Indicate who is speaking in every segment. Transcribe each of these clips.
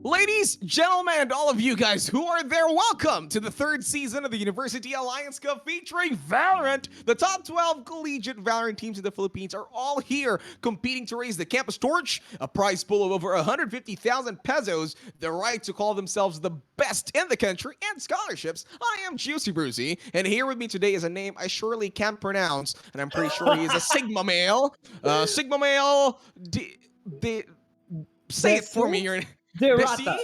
Speaker 1: Ladies, gentlemen, and all of you guys who are there, welcome to the third season of the University Alliance Cup featuring Valorant. The top 12 collegiate Valorant teams in the Philippines are all here competing to raise the campus torch, a prize pool of over 150,000 pesos, the right to call themselves the best in the country, and scholarships. I am Juicy Brucey, and here with me today is a name I surely can't pronounce, and I'm pretty sure he is a Sigma male. Sigma male, say it for me. You're
Speaker 2: Derata.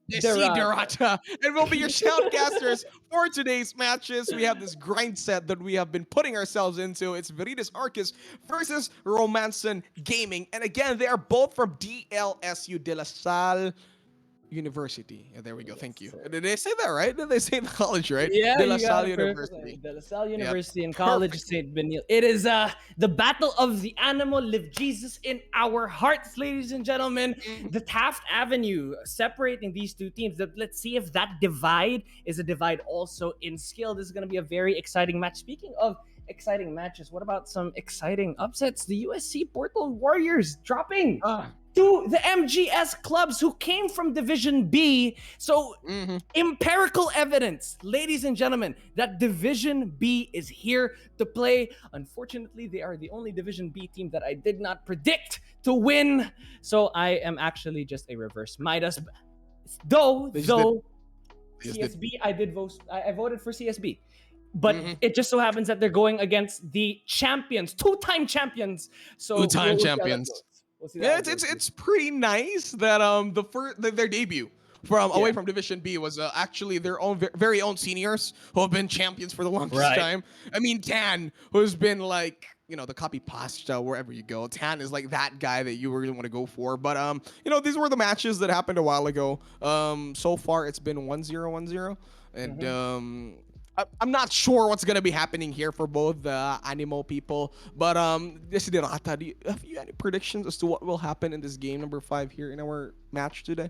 Speaker 1: Derata. And we'll be your shoutcasters for today's matches. We have this grind set that we have been putting ourselves into. It's Veritas Arcus versus Romanson Gaming. And again, they are both from DLSU, De La Salle University. Yeah, there we go. Thank you. Did they say that right? Did they say the college right?
Speaker 2: Yeah,
Speaker 1: De La
Speaker 2: you got
Speaker 1: Salle
Speaker 2: it
Speaker 1: University.
Speaker 2: De La Salle University and
Speaker 1: Perfect.
Speaker 2: College St. Benil. It is the battle of the animal. Live Jesus in our hearts, ladies and gentlemen. The Taft Avenue separating these two teams. Let's see if that divide is a divide also in skill. This is going to be a very exciting match. Speaking of exciting matches, what about some exciting upsets? The USC Portal Warriors dropping to the MGS clubs who came from Division B. So empirical evidence, ladies and gentlemen, that Division B is here to play. Unfortunately, they are the only Division B team that I did not predict to win. So I am actually just a reverse Midas. Though CSB, I voted for CSB. But it just so happens that they're going against the champions, two-time champions. So
Speaker 1: Two-time champions.
Speaker 2: We'll see
Speaker 1: Yeah,
Speaker 2: that
Speaker 1: it's pretty nice that their debut from away from Division B was actually their own very own seniors who have been champions for the longest time. I mean, Tan, who's been like, you know, the copy pasta wherever you go. Tan is like that guy that you really want to go for. But you know, these were the matches that happened a while ago. So far it's been 1-0, 1-0, and I'm not sure what's gonna be happening here for both the Animo people, but this is Derata. Have you any predictions as to what will happen in this game number 5 here in our match today?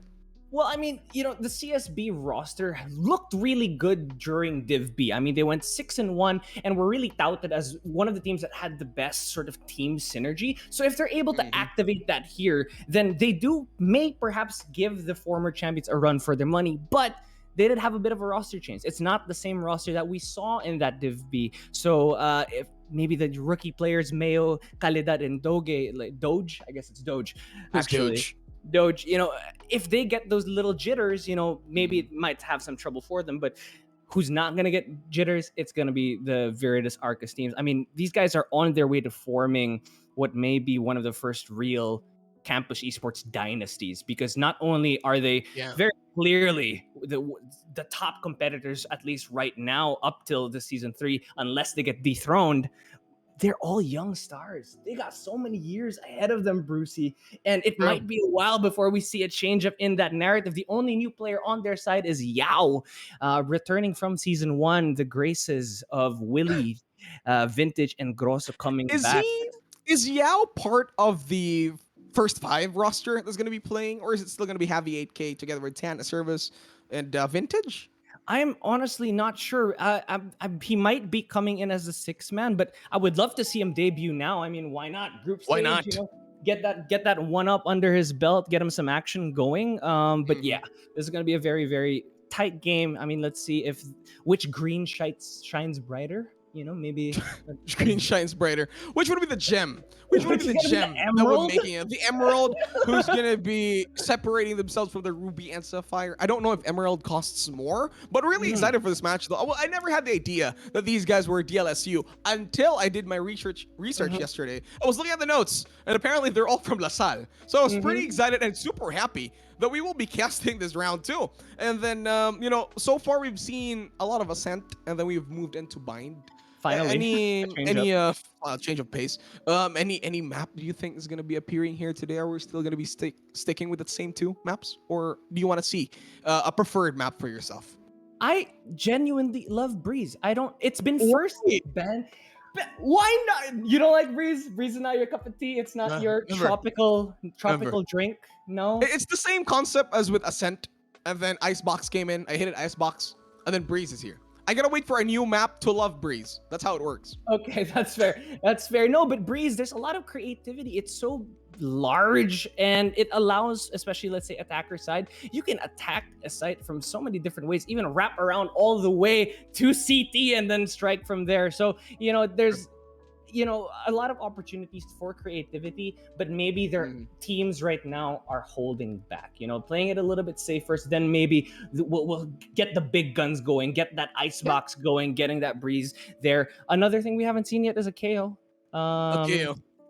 Speaker 2: Well, I mean, you know, the CSB roster looked really good during Div B. I mean, they went 6-1 and were really touted as one of the teams that had the best sort of team synergy. So if they're able to activate that here, then they may perhaps give the former champions a run for their money, but they did have a bit of a roster change. It's not the same roster that we saw in that Div B. So if maybe the rookie players, Mayo, Calidad, and Doge, I guess it's Doge, actually. Doge, you know, if they get those little jitters, you know, maybe it might have some trouble for them. But who's not going to get jitters? It's going to be the Veritas Arcus teams. I mean, these guys are on their way to forming what may be one of the first real campus esports dynasties, because not only are they very clearly the top competitors, at least right now, up till the season 3, unless they get dethroned, they're all young stars. They got so many years ahead of them, Brucey, and it might be a while before we see a change up in that narrative. The only new player on their side is Yao, returning from season 1, the graces of Willie, Vintage, and Grosso coming back.
Speaker 1: Is Yao part of the first 5 roster that's going to be playing, or is it still going to be Heavy 8K together with Tana Service and Vintage?
Speaker 2: I'm honestly not sure. He might be coming in as a 6-man, but I would love to see him debut now. I mean, why not? Group stage,
Speaker 1: why not?
Speaker 2: You know, get that one up under his belt, get him some action going. But yeah, this is going to be a very, very tight game. I mean, let's see which green shines brighter. You know, maybe
Speaker 1: green shines brighter. Which would be the gem? Which would be the gem
Speaker 2: that would
Speaker 1: make it? The emerald, who's gonna be separating themselves from the ruby and sapphire. I don't know if emerald costs more, but really excited for this match though. Well, I never had the idea that these guys were DLSU until I did my research yesterday. I was looking at the notes, and apparently they're all from La Salle. So I was pretty excited and super happy that we will be casting this round too. And then, you know, so far we've seen a lot of Ascent, and then we've moved into Bind.
Speaker 2: Finally,
Speaker 1: change of pace. Any map do you think is going to be appearing here today? Are we still going to be sticking with the same 2 maps, or do you want to see a preferred map for yourself?
Speaker 2: I genuinely love Breeze. It's been first ban. Why not? You don't like Breeze? Breeze is not your cup of tea. It's not your tropical drink. No,
Speaker 1: it's the same concept as with Ascent, and then Icebox came in. I hit it Icebox, and then Breeze is here. I gotta wait for a new map to love Breeze. That's how it works.
Speaker 2: Okay, that's fair. That's fair. No, but Breeze, there's a lot of creativity. It's so large and it allows, especially let's say attacker side, you can attack a site from so many different ways, even wrap around all the way to CT and then strike from there. So, there's a lot of opportunities for creativity, but maybe their teams right now are holding back, playing it a little bit safer. So then maybe we'll get the big guns going, get that icebox going, getting that Breeze there. Another thing we haven't seen yet is a KO.
Speaker 1: Okay.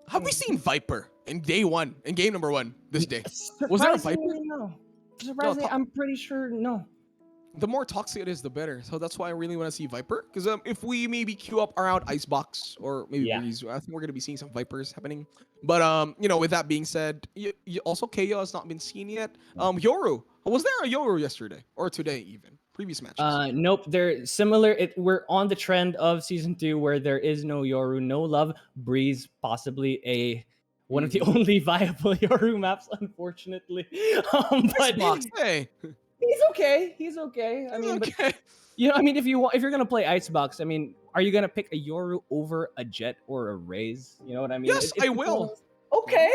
Speaker 1: Have we seen Viper in game number 1 this day? Was there a Viper?
Speaker 2: No. Surprisingly, I'm pretty sure no.
Speaker 1: The more toxic it is, the better. So that's why I really want to see Viper. Because if we maybe queue up around Icebox or maybe Breeze, I think we're going to be seeing some Vipers happening. But, with that being said, you also KO has not been seen yet. Yoru. Was there a Yoru yesterday? Or today even? Previous matches?
Speaker 2: Nope, they're similar. We're on the trend of Season 2 where there is no Yoru, no love. Breeze, possibly one of the only viable Yoru maps, unfortunately. But
Speaker 1: Icebox, hey.
Speaker 2: He's okay. I mean,
Speaker 1: okay.
Speaker 2: But if you're gonna play Icebox, are you gonna pick a Yoru over a Jet or a Raze? You know what I mean?
Speaker 1: Yes, I will.
Speaker 2: Okay,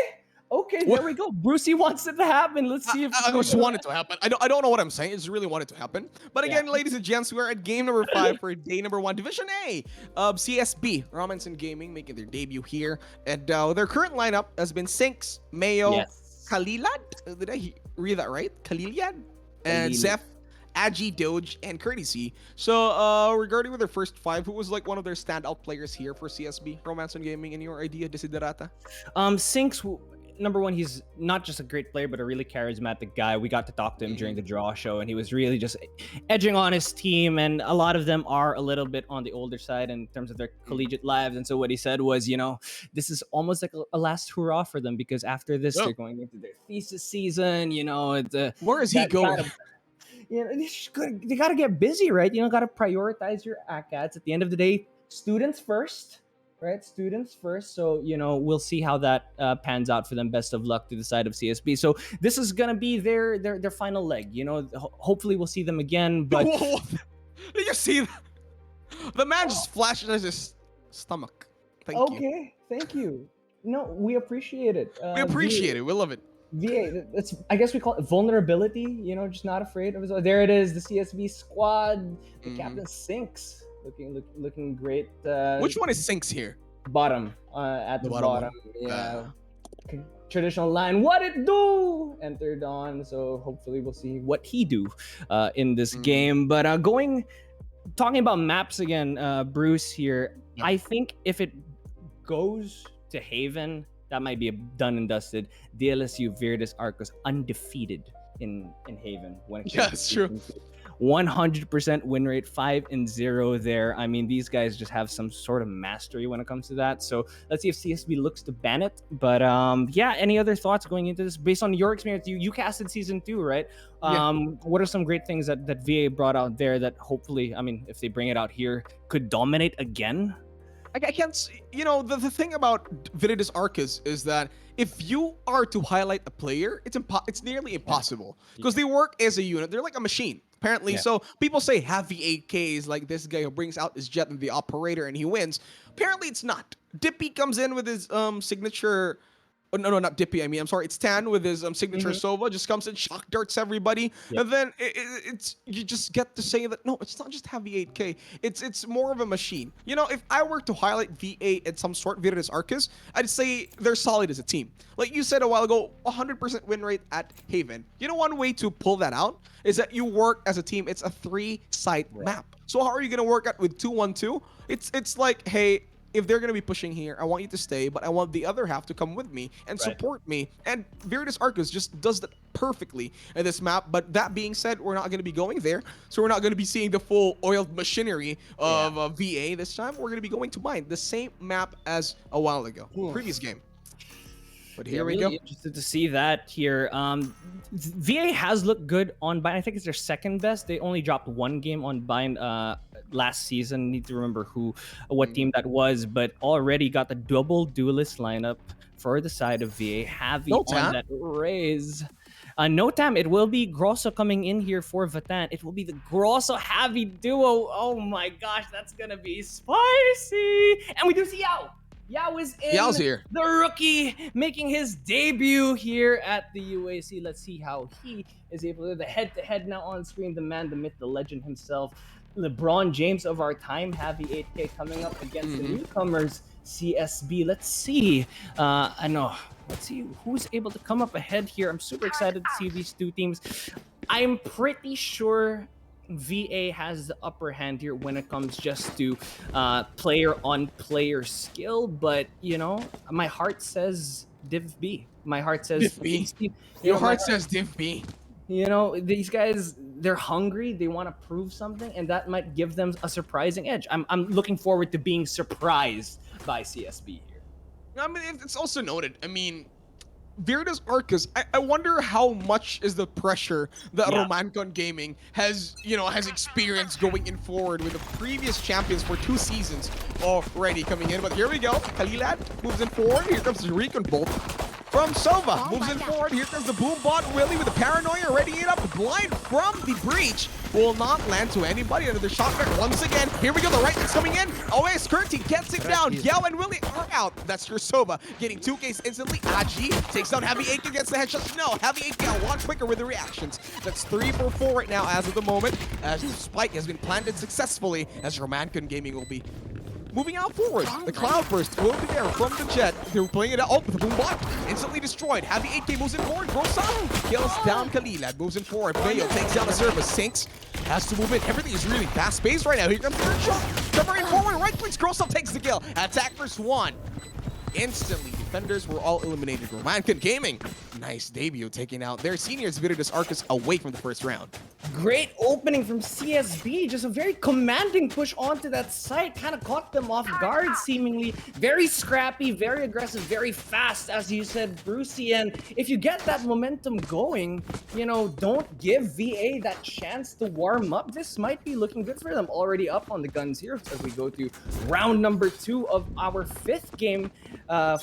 Speaker 2: there we go. Brucey wants it to happen. Let's see if
Speaker 1: I just want it to happen. I don't know what I'm saying. I just really want it to happen. But again, ladies and gents, we're at game number 5 for day number 1, Division A of CSB. Robinson Gaming making their debut here, and their current lineup has been Sinks, Mayo, Khalilad. Did I read that right? Khaliliad? And Zeph, Agi, Doge, and Courtesy. So, regarding with their first 5, who was like one of their standout players here for CSB, Romance on Gaming, in your idea, Desiderata?
Speaker 2: Sinks, number one, he's not just a great player, but a really charismatic guy. We got to talk to him during the draw show, and he was really just edging on his team. And a lot of them are a little bit on the older side in terms of their collegiate lives. And so what he said was, this is almost like a last hurrah for them, because after this, they're going into their thesis season.
Speaker 1: Where is he going?
Speaker 2: They got to get busy, right? Got to prioritize your ACADs. At the end of the day, students first. Right, students first. So we'll see how that pans out for them. Best of luck to the side of CSB. So this is gonna be their final leg. Hopefully we'll see them again. But
Speaker 1: did you see that? The man just flashed at his stomach. Thank you.
Speaker 2: Thank you. No, we appreciate it.
Speaker 1: We appreciate it. We love it.
Speaker 2: VA, I guess we call it vulnerability. Just not afraid of it. There it is. The CSB squad. The captain Sinks. Looking great.
Speaker 1: Which one is Sinks here?
Speaker 2: Bottom. At the bottom. Yeah. Traditional line. What it do? Entered on. So hopefully we'll see what he do in this game. But talking about maps again, Bruce here. Yeah. I think if it goes to Haven, that might be a done and dusted. DLSU Virtus Arcos undefeated in Haven.
Speaker 1: That's true.
Speaker 2: 100% win rate, 5-0 there. These guys just have some sort of mastery when it comes to that. So let's see if CSB looks to ban it. But any other thoughts going into this based on your experience? You casted season 2, right? What are some great things that VA brought out there that hopefully, if they bring it out here, could dominate again?
Speaker 1: I can't, the thing about Virtus Arcus is that if you are to highlight a player, it's nearly impossible because they work as a unit. They're like a machine, apparently. So people say heavy 8Ks like this guy who brings out his jet and the operator and he wins. Apparently it's not. Dippy comes in with his signature. Oh, no, not Dippy. I'm sorry. It's Tan with his signature Sova. Just comes in, shock darts everybody, and then it's you just get to say that no, it's not just heavy 8K. It's more of a machine. If I were to highlight VA at some sort, Virtus Arcus, I'd say they're solid as a team. Like you said a while ago, 100% win rate at Haven. One way to pull that out is that you work as a team. It's a 3-site map. So how are you gonna work out with 2-1-2? It's like, hey, if they're going to be pushing here, I want you to stay, but I want the other half to come with me and support me. And Virtus Arcus just does that perfectly in this map. But that being said, we're not going to be going there. So we're not going to be seeing the full oiled machinery of VA this time. We're going to be going to mine, the same map as a while ago, previous game. But here we go.
Speaker 2: Interested to see that here. VA has looked good on Bind. I think it's their second best. They only dropped one game on Bind last season. Need to remember what team that was, but already got the double duelist lineup for the side of VA. Heavy on that Raze. No time. It will be Grosso coming in here for Vatan. It will be the Grosso Javi duo. Oh my gosh, that's gonna be spicy. And we do see Yao. Yao is in.
Speaker 1: Yao's here.
Speaker 2: The rookie making his debut here at the UAC. Let's see how he is able to do the head-to-head now on screen. The man, the myth, the legend himself, LeBron James of our time. Javi 8K coming up against the newcomers, CSB. Let's see. I know. Let's see who's able to come up ahead here. I'm super excited to see these two teams. I'm pretty sure VA has the upper hand here when it comes just to player-on-player skill, but you know, my heart says Div B. My heart says
Speaker 1: Div B. Your heart says Div B.
Speaker 2: You know, these guys, they're hungry. They want to prove something, and that might give them a surprising edge. I'm looking forward to being surprised by CSB here.
Speaker 1: I mean, it's also noted. I mean, Virtus Arcus, I wonder how much is the pressure that Romancon Gaming has, has experienced going in forward with the previous champions for 2 seasons already coming in. But here we go. Kalilad moves in forward. Here comes the Recon Bolt from Sova. Moves in forward. Here comes the Boombot. Willie with the Paranoia ready it up. Blind from the breach. Will not land to anybody. Another shotgun once again. Here we go. The right is coming in. OS Curti gets it down. Yao and Willie are out. That's your Sova getting 2Ks instantly. Aji takes down Heavy 8 against the headshots. No, Heavy 8 a lot quicker with the reactions. That's 3 for 4 right now as of the moment. As the spike has been planted successfully, as Romancon Gaming will be moving out forward. The Cloudburst will be there from the jet. They're playing it out. Oh, the Boombot instantly destroyed. Heavy 8K moves in forward. Grosso kills down Kalilad. Moves in forward. Mayo takes down the service. Sinks. Has to move in. Everything is really fast-paced right now. Here comes the third shot. Covering forward. Right clicks. Grosso takes the kill. Attack first 1. Instantly, defenders were all eliminated. Romancon Gaming, nice debut, taking out their seniors, Virtus Arcus, away from the first round.
Speaker 2: Great opening from CSB, just a very commanding push onto that site, kind of caught them off guard seemingly. Very scrappy, very aggressive, very fast, as you said, Brucey. And if you get that momentum going, don't give VA that chance to warm up. This might be looking good for them. Already up on the guns here as we go to round number 2 of our 5th game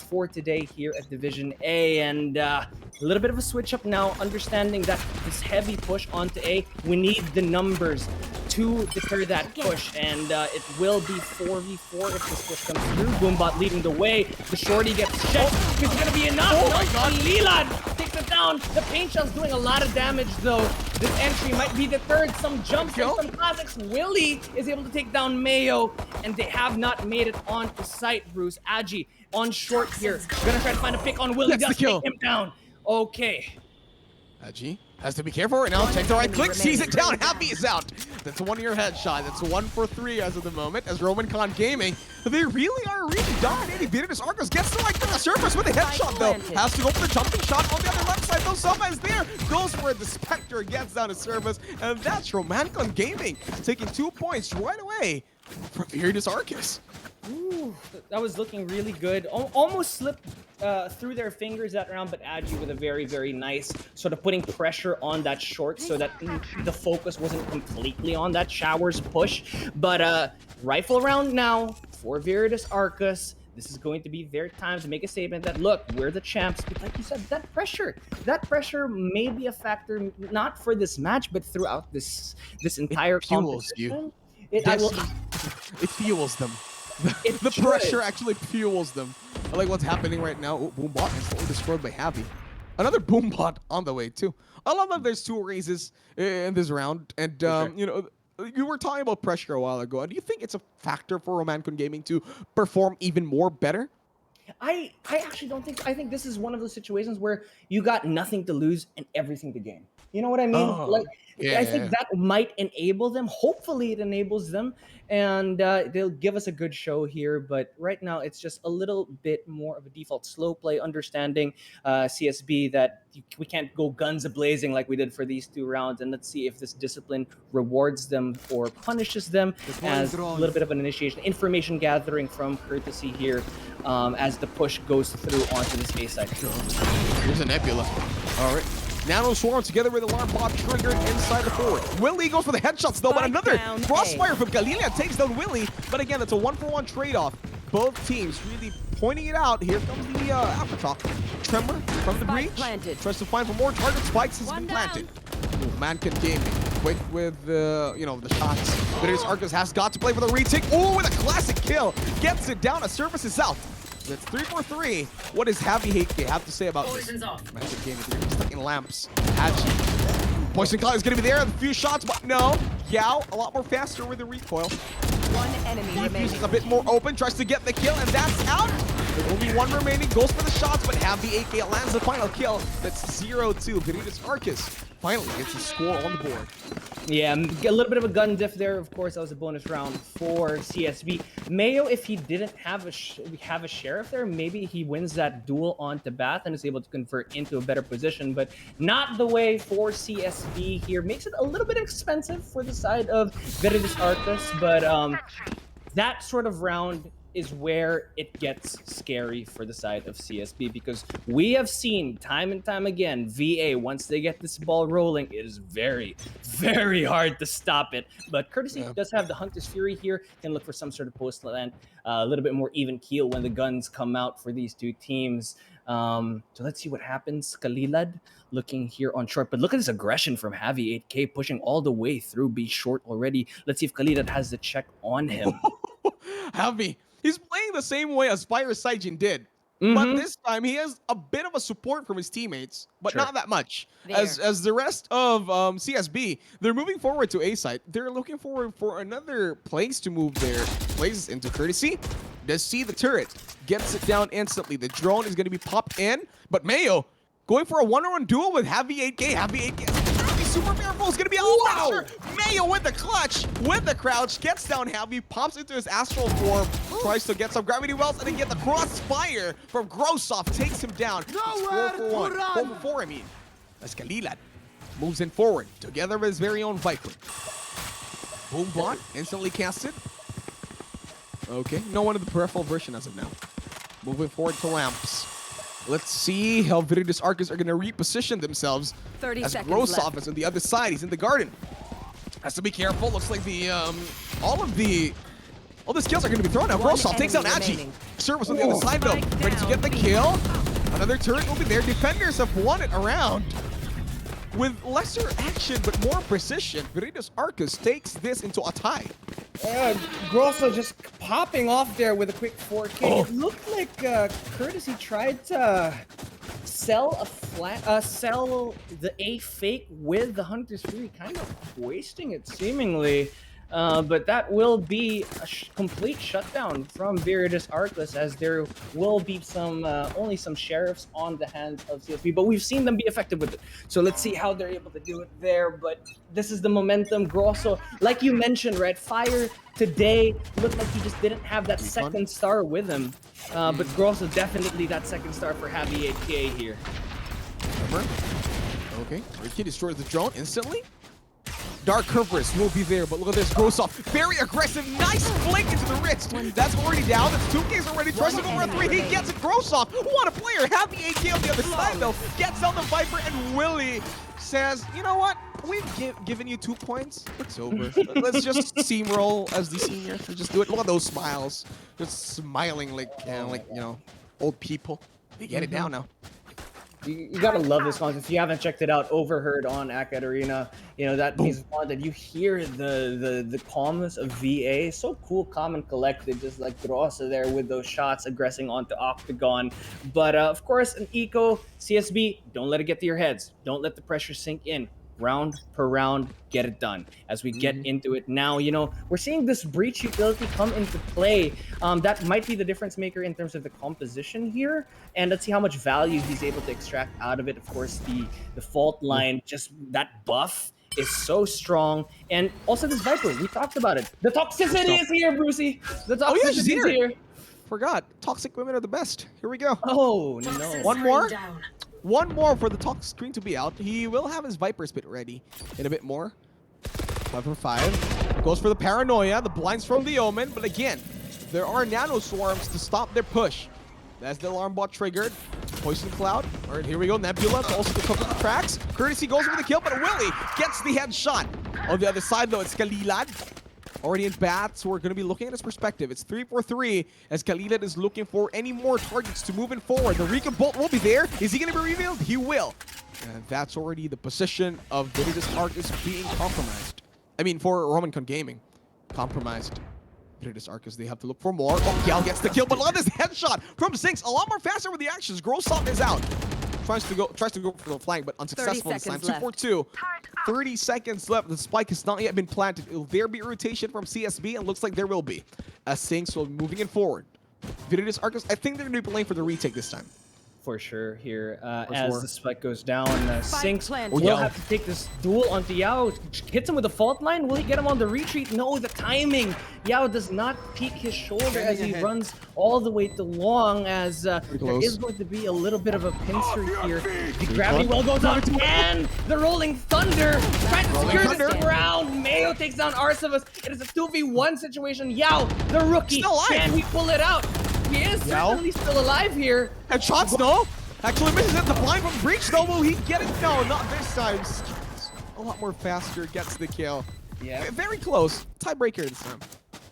Speaker 2: for today here at Division A. And a little bit of a switch up now, understanding that this heavy push onto A, we need the numbers to deter that push, and it will be 4v4 if this push comes through. Boombot leading the way. The shorty gets checked. It's gonna be enough.
Speaker 1: Oh my god.
Speaker 2: Lilad takes it down. The paint shell's doing a lot of damage though. This entry might be deterred. Some jumps and some classics. Willie is able to take down Mayo, and they have not made it onto site, Bruce. Aji on short here. Gonna try to find a pick on Willie. Does take him down. Okay.
Speaker 1: Aji has to be careful right now. Take the right click, sees it down. Happy is out. That's 1-year headshot. That's 1 for 3 as of the moment. As Romancon Gaming, they really are dominating. Virtus Arcus gets to the surface with a headshot though. Has to go for the jumping shot on the other left side though. Soma is there. Goes for it. The Spectre gets down to surface. And that's Romancon Gaming taking 2 points right away from Virtus Arcus.
Speaker 2: Ooh, that was looking really good. Almost slipped through their fingers that round, but Agi with a very, very nice sort of putting pressure on that short so that the focus wasn't completely on that Showers push. But rifle round now for Virtus Arcus. This is going to be their time to make a statement that, look, we're the champs. But like you said, that pressure may be a factor, not for this match, but throughout this entire competition.
Speaker 1: It fuels them. The pressure actually fuels them. I like what's happening right now. Oh, Boombot is totally destroyed by Javi. Another Boombot on the way too. I love that there's 2 raises in this round. And you were talking about pressure a while ago. Do you think it's a factor for Romancon Gaming to perform even more better?
Speaker 2: I actually don't think. I think this is one of those situations where you got nothing to lose and everything to gain. You know what I mean? I think that might enable them. Hopefully it enables them, and they'll give us a good show here. But right now it's just a little bit more of a default slow play, understanding CSB that we can't go guns a-blazing like we did for these 2 rounds. And let's see if this discipline rewards them or punishes them as a little bit of an initiation. Information gathering from Courtesy here as the push goes through onto this A side.
Speaker 1: Here's a Nebula. All right. Nano Swarm together with Alarm Bomb triggered inside the forward. Willie goes for the headshots though, but another crossfire from Galilea takes down Willie. But again, that's a 1-for-1 trade-off. Both teams really pointing it out. Here comes the Aftershock. Tremor from the breach. Tries to find for more target. Spikes has been planted. Ooh, Mankin Gaming. Quick with the shots. Viridis Arcus has got to play for the retake. Oh, with a classic kill. Gets it down. A service is out. That's 3-4-3. What does Heavy Hate have to say about this? Mankin Gaming stuck in lamps. Hachi. Poison Cloud is going to be there. A few shots, but no. Yao, a lot more faster with the recoil.
Speaker 3: One enemy remaining.
Speaker 1: Is a bit more open, tries to get the kill, and that's out. There's only one remaining, goes for the shots, but Heavy 8K lands the final kill. That's 0-2. Viridis Arcus finally gets a score on the board.
Speaker 2: Yeah, a little bit of a gun diff there. Of course, that was a bonus round for CSB. Mayo, if he didn't have a sheriff there, maybe he wins that duel onto Bath and is able to convert into a better position, but not the way for CSB here. Makes it a little bit expensive for the side of Viridis Arcus, but that sort of round is where it gets scary for the side of CSB, because we have seen time and time again, VA, once they get this ball rolling, it is very, very hard to stop it. But Courtesy does have the Hunter's Fury here, can look for some sort of post land, a little bit more even keel when the guns come out for these two teams. So let's see what happens. Kalilad looking here on short, but look at this aggression from Javi 8K pushing all the way through B short already. Let's see if Kalilad has the check on him.
Speaker 1: Javi. He's playing the same way as Fire Saijin did. But this time, he has a bit of a support from his teammates, but not that much. As the rest of CSB, they're moving forward to A site. They're looking forward for another place to move their places into. Courtesy does see the turret, gets it down instantly. The drone is going to be popped in, but Mayo going for a one-on-one duel with Heavy 8K. Heavy 8K. Super Miracle is going to be out faster. Mayo with the clutch, with the crouch, gets down Heavy, pops into his astral form, tries to get some gravity wells, and then get the crossfire from Grossoff, takes him down. It's 4-for-1. 4-for-4, I mean. As Kalilad moves in forward, together with his very own Viper. Boom bot, instantly casted. Okay, no one in the peripheral version as of now. Moving forward to lamps. Let's see how Viridis Arcus are going to reposition themselves.
Speaker 3: 30
Speaker 1: as
Speaker 3: seconds
Speaker 1: Grossoff
Speaker 3: left.
Speaker 1: is on the other side. He's in the garden. Has to be careful. Looks like the all the skills are going to be thrown now. Grossoff takes out Agi. Service on the other side though. Ready to get the kill. Another turret will be there. Defenders have won it around. With lesser action but more precision, Viridis Arcus takes this into a tie.
Speaker 2: Grosso just popping off there with a quick 4K. It looked like Courtesy tried to sell the A fake with the Hunter's Fury, kind of wasting it seemingly. But that will be a complete shutdown from Viridis Arcus, as there will be some only some sheriffs on the hands of CSB, but we've seen them be effective with it. So let's see how they're able to do it there. But this is the momentum. Grosso, like you mentioned, right? Fire today looked like he just didn't have that second star with him. But Grosso definitely that second star for Heavy 8K here.
Speaker 1: Okay, Ricky destroys the drone instantly. Dark Kerberos will be there, but look at this. Grossoff, very aggressive, nice flick into the wrist. That's already down. That's 2K's already. Tries to go around 3. He gets it. Grossoff, what a player. Happy 8K on the other side, though. Gets down the Viper, and Willie says, you know what? We've given you 2 points. It's over. Let's just steamroll as the senior. Let's just do it. Look at those smiles. Just smiling like old people. They get it down now.
Speaker 2: You gotta love this content. If you haven't checked it out, Overheard on AcadArena, that means that you hear the calmness of VA. So cool, calm and collected, just like Grossa there with those shots aggressing onto Octagon. But of course, an eco CSB, don't let it get to your heads. Don't let the pressure sink in. Round per round, get it done. As we get into it now, we're seeing this breach utility come into play. That might be the difference maker in terms of the composition here. And let's see how much value he's able to extract out of it. Of course, the fault line, just that buff is so strong. And also this Viper, we talked about it. The toxicity is here, Brucey. The toxicity is here.
Speaker 1: Forgot. Toxic women are the best. Here we go.
Speaker 2: Oh, no.
Speaker 1: One more? One more for the toxic screen to be out. He will have his Viper Spit ready in a bit more. 5 for 5. Goes for the Paranoia. The blinds from the Omen. But again, there are Nano Swarms to stop their push. That's the alarm bot triggered. Poison Cloud. All right, here we go. Nebula also to cover the cracks. Courtesy goes for the kill, but Willie gets the headshot. On the other side, though, it's Kalilad. already in bats. We're going to be looking at his perspective. It's 3-4-3 as Khalilad is looking for any more targets to moving forward. The Recon Bolt will be there. Is he going to be revealed? He will. And that's already the position of Viridis Arcus being compromised. I mean, for Romancon Gaming, compromised. Viridis Arcus, they have to look for more. Oh, Gal gets the kill, but look at this headshot from Zinx. A lot more faster with the actions. Grossoff is out. Tries to go for the flank, but unsuccessful this time. 2-4-2. 30 seconds left. The spike has not yet been planted. Will there be a rotation from CSB? And looks like there will be. As Zinx will be moving it forward. Viridis Arcus, I think they're going to be playing for the retake this time.
Speaker 2: For sure here. As the spike goes down, Sinks will
Speaker 1: Yao
Speaker 2: have to take this duel onto Yao. Hits him with the fault line. Will he get him on the retreat? No, the timing. Yao does not peek his shoulder as he runs all the way to long, as there is going to be a little bit of a pincer here. The gravity well goes on, and the Rolling Thunder tries to secure this ground. Mayo takes down Arcevus. It is a 2v1 situation. Yao, the rookie, can he pull it out? He is certainly still alive here.
Speaker 1: And shots, no. Actually misses it. The blind from Breach, though. Will he get it? No, not this time. A lot more faster. Gets the kill.
Speaker 2: Yeah.
Speaker 1: Very close. Tiebreaker this time.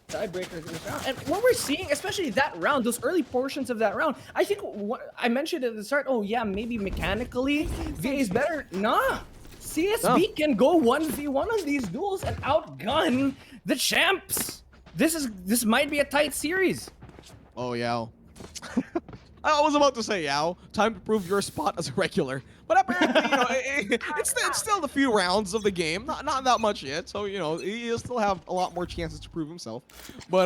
Speaker 2: Tiebreakers in this round. And what we're seeing, especially that round, those early portions of that round, I think what I mentioned at the start, oh yeah, maybe mechanically, VA is better. Nah. CSB can go 1v1 on these duels and outgun the champs. This might be a tight series.
Speaker 1: Oh, Yao. I was about to say, Yao, time to prove your spot as a regular. But apparently, you know, it's still the few rounds of the game. Not that much yet. So, you know, he'll still have a lot more chances to prove himself. But,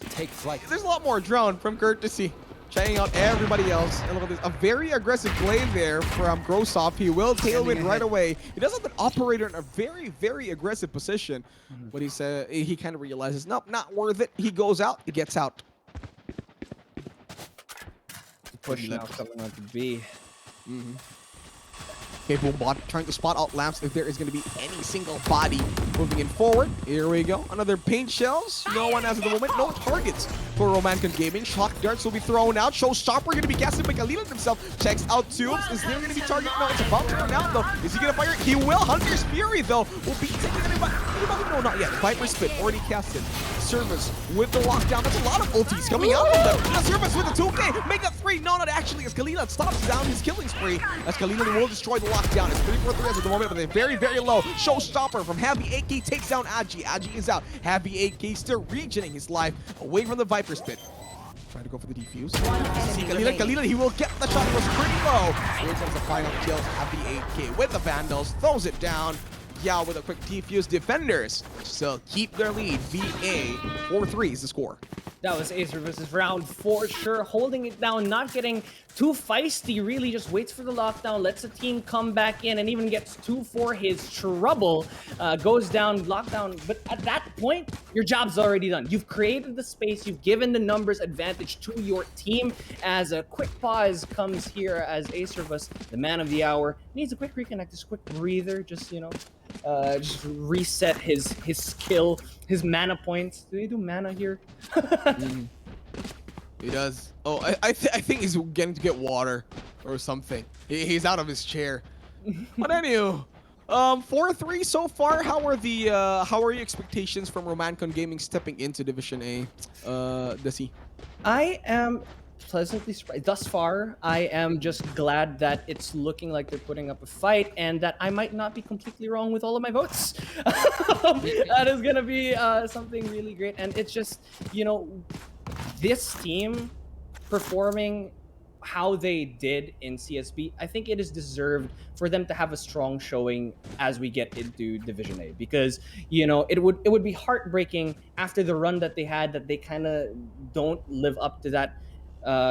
Speaker 4: take flight.
Speaker 1: There's a lot more drone from Courtesy. Checking out everybody else. And look at this. A very aggressive play there from Grossoff. He will tailwind right away. He does have an operator in a very, very aggressive position. But he kind of realizes, nope, not worth it. He goes out. He gets out.
Speaker 2: Push now coming on to B.
Speaker 1: Okay, Boombot trying to spot out lamps if there is going to be any single body moving in forward. Here we go. Another paint shells. No one has at the moment. No targets for Romancon Gaming. Shock darts will be thrown out. Showstopper going to be casted by Khalilad himself. Checks out tubes. Is there going to be target? No, it's about to run out though. Is he going to fire? He will. Hunter's Fury though will be taking anybody. No, not yet. Viper Spit already casted. Service with the lockdown. That's a lot of ultis coming out from them. The Service with the 2K. Make that 3. No, not actually. As Khalilad stops down his killing spree. As Khalilad will destroy the lockdown. It's 3-4-3 at the moment, but they're very, very low. Showstopper from Heavy AK takes down Agi. Agi is out. Heavy AK still regening his life away from the Viper Spit. Trying to go for the defuse. See Khalilad, he will get the shot. It was pretty low. Here comes the final kill. Heavy AK with the Vandals. Throws it down. Yao with a quick defuse. Defenders still keep their lead. VA 4-3 is the score.
Speaker 2: That was Acer versus Round for sure. Holding it down, not getting too feisty, really just waits for the lockdown, lets the team come back in, and even gets 2 for his trouble. Goes down, lockdown, but at that point, your job's already done. You've created the space, you've given the numbers advantage to your team. As a quick pause comes here as Acervus, the man of the hour, needs a quick reconnect, just a quick breather, just, you know, just reset his skill, his mana points. Do they do mana here?
Speaker 1: He does. Oh, I think he's getting to get water or something. He's out of his chair. But anywho, 4-3 so far. How are your expectations from Romancon Gaming stepping into Division A? Desi?
Speaker 2: I am pleasantly surprised. Thus far, I am just glad that it's looking like they're putting up a fight, and that I might not be completely wrong with all of my votes. That is gonna be something really great, and it's just, you know, this team performing how they did in CSB, I think it is deserved for them to have a strong showing as we get into Division A, because, you know, it would be heartbreaking after the run that they had, that they kind of don't live up to that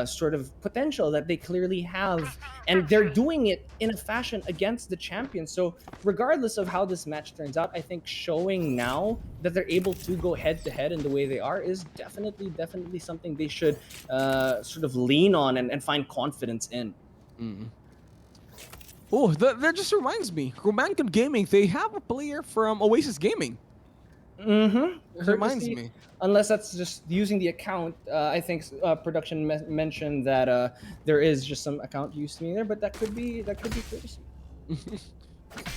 Speaker 2: sort of potential that they clearly have, and they're doing it in a fashion against the champions. So regardless of how this match turns out, I think showing now that they're able to go head to head in the way they are is definitely something they should sort of lean on and find confidence in.
Speaker 1: Oh, that just reminds me, Romancon Gaming, they have a player from Oasis Gaming. It reminds me.
Speaker 2: Unless that's just using the account. I think production mentioned that there is just some account use to me there, but that could be courtesy.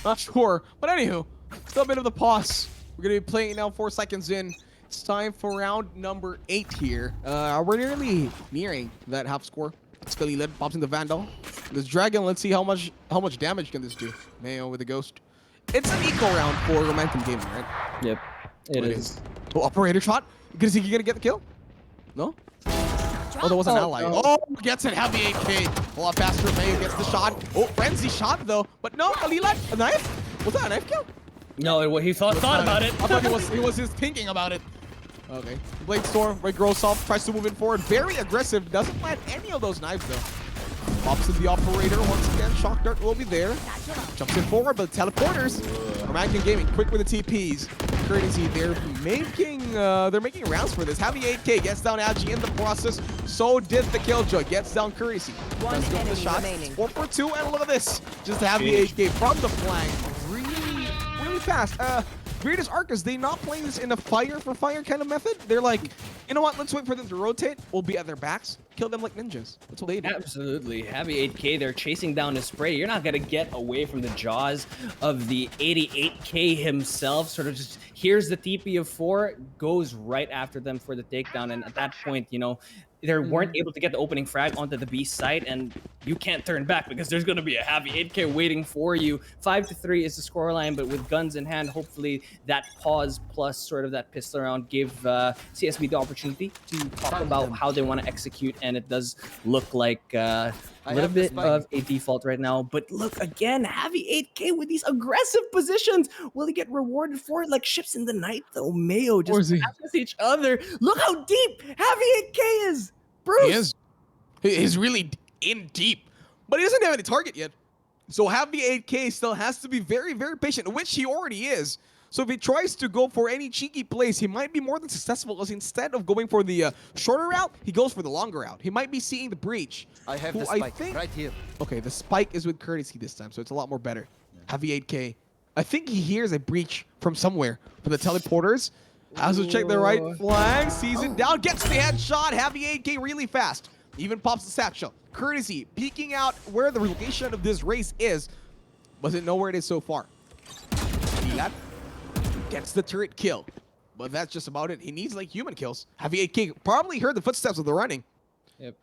Speaker 1: Not sure, but anywho, still a bit of the pause We're gonna be playing now 4 seconds in. It's time for round number 8 here. We're nearly nearing that half score. Skalilid pops in the Vandal. This Dragon, let's see how much damage can this do. Mayo with the Ghost. It's an equal round for Momentum Gaming, right?
Speaker 2: Yep, it is.
Speaker 1: Oh, Operator shot. You gonna get the kill? No? Oh, there was an ally.
Speaker 2: No.
Speaker 1: Oh, gets it. Heavy 8K. A lot faster. Mayo gets the shot. Oh, Frenzy shot though. But no, Kalilad, a knife? Was that a knife kill?
Speaker 2: No, he thought about it.
Speaker 1: I thought he was just thinking about it. Okay. Blade Storm, Red grows off, tries to move it forward. Very aggressive. Doesn't land any of those knives though. Pops in the Operator once again. Shock Dart will be there. Jumps in forward, but teleporters. American Gaming quick with the TPs. Courtesy, they're making rounds for this. Heavy 8K gets down Agi in the process. So did the Killjoy. Gets down Courtesy.
Speaker 3: One
Speaker 1: Does
Speaker 3: enemy
Speaker 1: the shot.
Speaker 3: remaining.
Speaker 1: 4 for 2, and look at this. Just Heavy 8K from the flank. Really fast. Weirdest Arcus, they not playing this in a fire for fire kind of method. They're like, you know what? Let's wait for them to rotate. We'll be at their backs. Kill them like ninjas. That's what they do.
Speaker 2: Absolutely. Heavy 8K, they're chasing down his spray. You're not going to get away from the jaws of the 88K himself. Sort of just here's the TP of 4, goes right after them for the takedown. And at that point, you know, they weren't able to get the opening frag onto the B site, and you can't turn back because there's going to be a Heavy 8K waiting for you. 5-3 is the scoreline, but with guns in hand, hopefully that pause plus sort of that pistol round gave CSB the opportunity to talk about how they want to execute, and it does look like a little bit of a default right now. But look, again, Heavy 8K with these aggressive positions. Will he get rewarded for it? Like ships in the night, though. Mayo just passes each other. Look how deep Heavy 8K is. Bruce.
Speaker 1: He's really in deep, but he doesn't have any target yet. So Heavy 8K still has to be very, very patient, which he already is. So if he tries to go for any cheeky plays, he might be more than successful, because instead of going for the shorter route, he goes for the longer route. He might be seeing the breach.
Speaker 4: I have the spike right here.
Speaker 1: Okay, the spike is with Courtesy this time, so it's a lot more better. Heavy 8K. I think he hears a breach from somewhere, from the teleporters. ASUS check the right flank, sees it down, gets the headshot. Heavy 8K really fast. Even pops the satchel. Courtesy peeking out where the location of this race is. Doesn't know where it is so far. See that? Gets the turret kill. But that's just about it. He needs like human kills. Heavy 8K probably heard the footsteps of the running.
Speaker 2: Yep.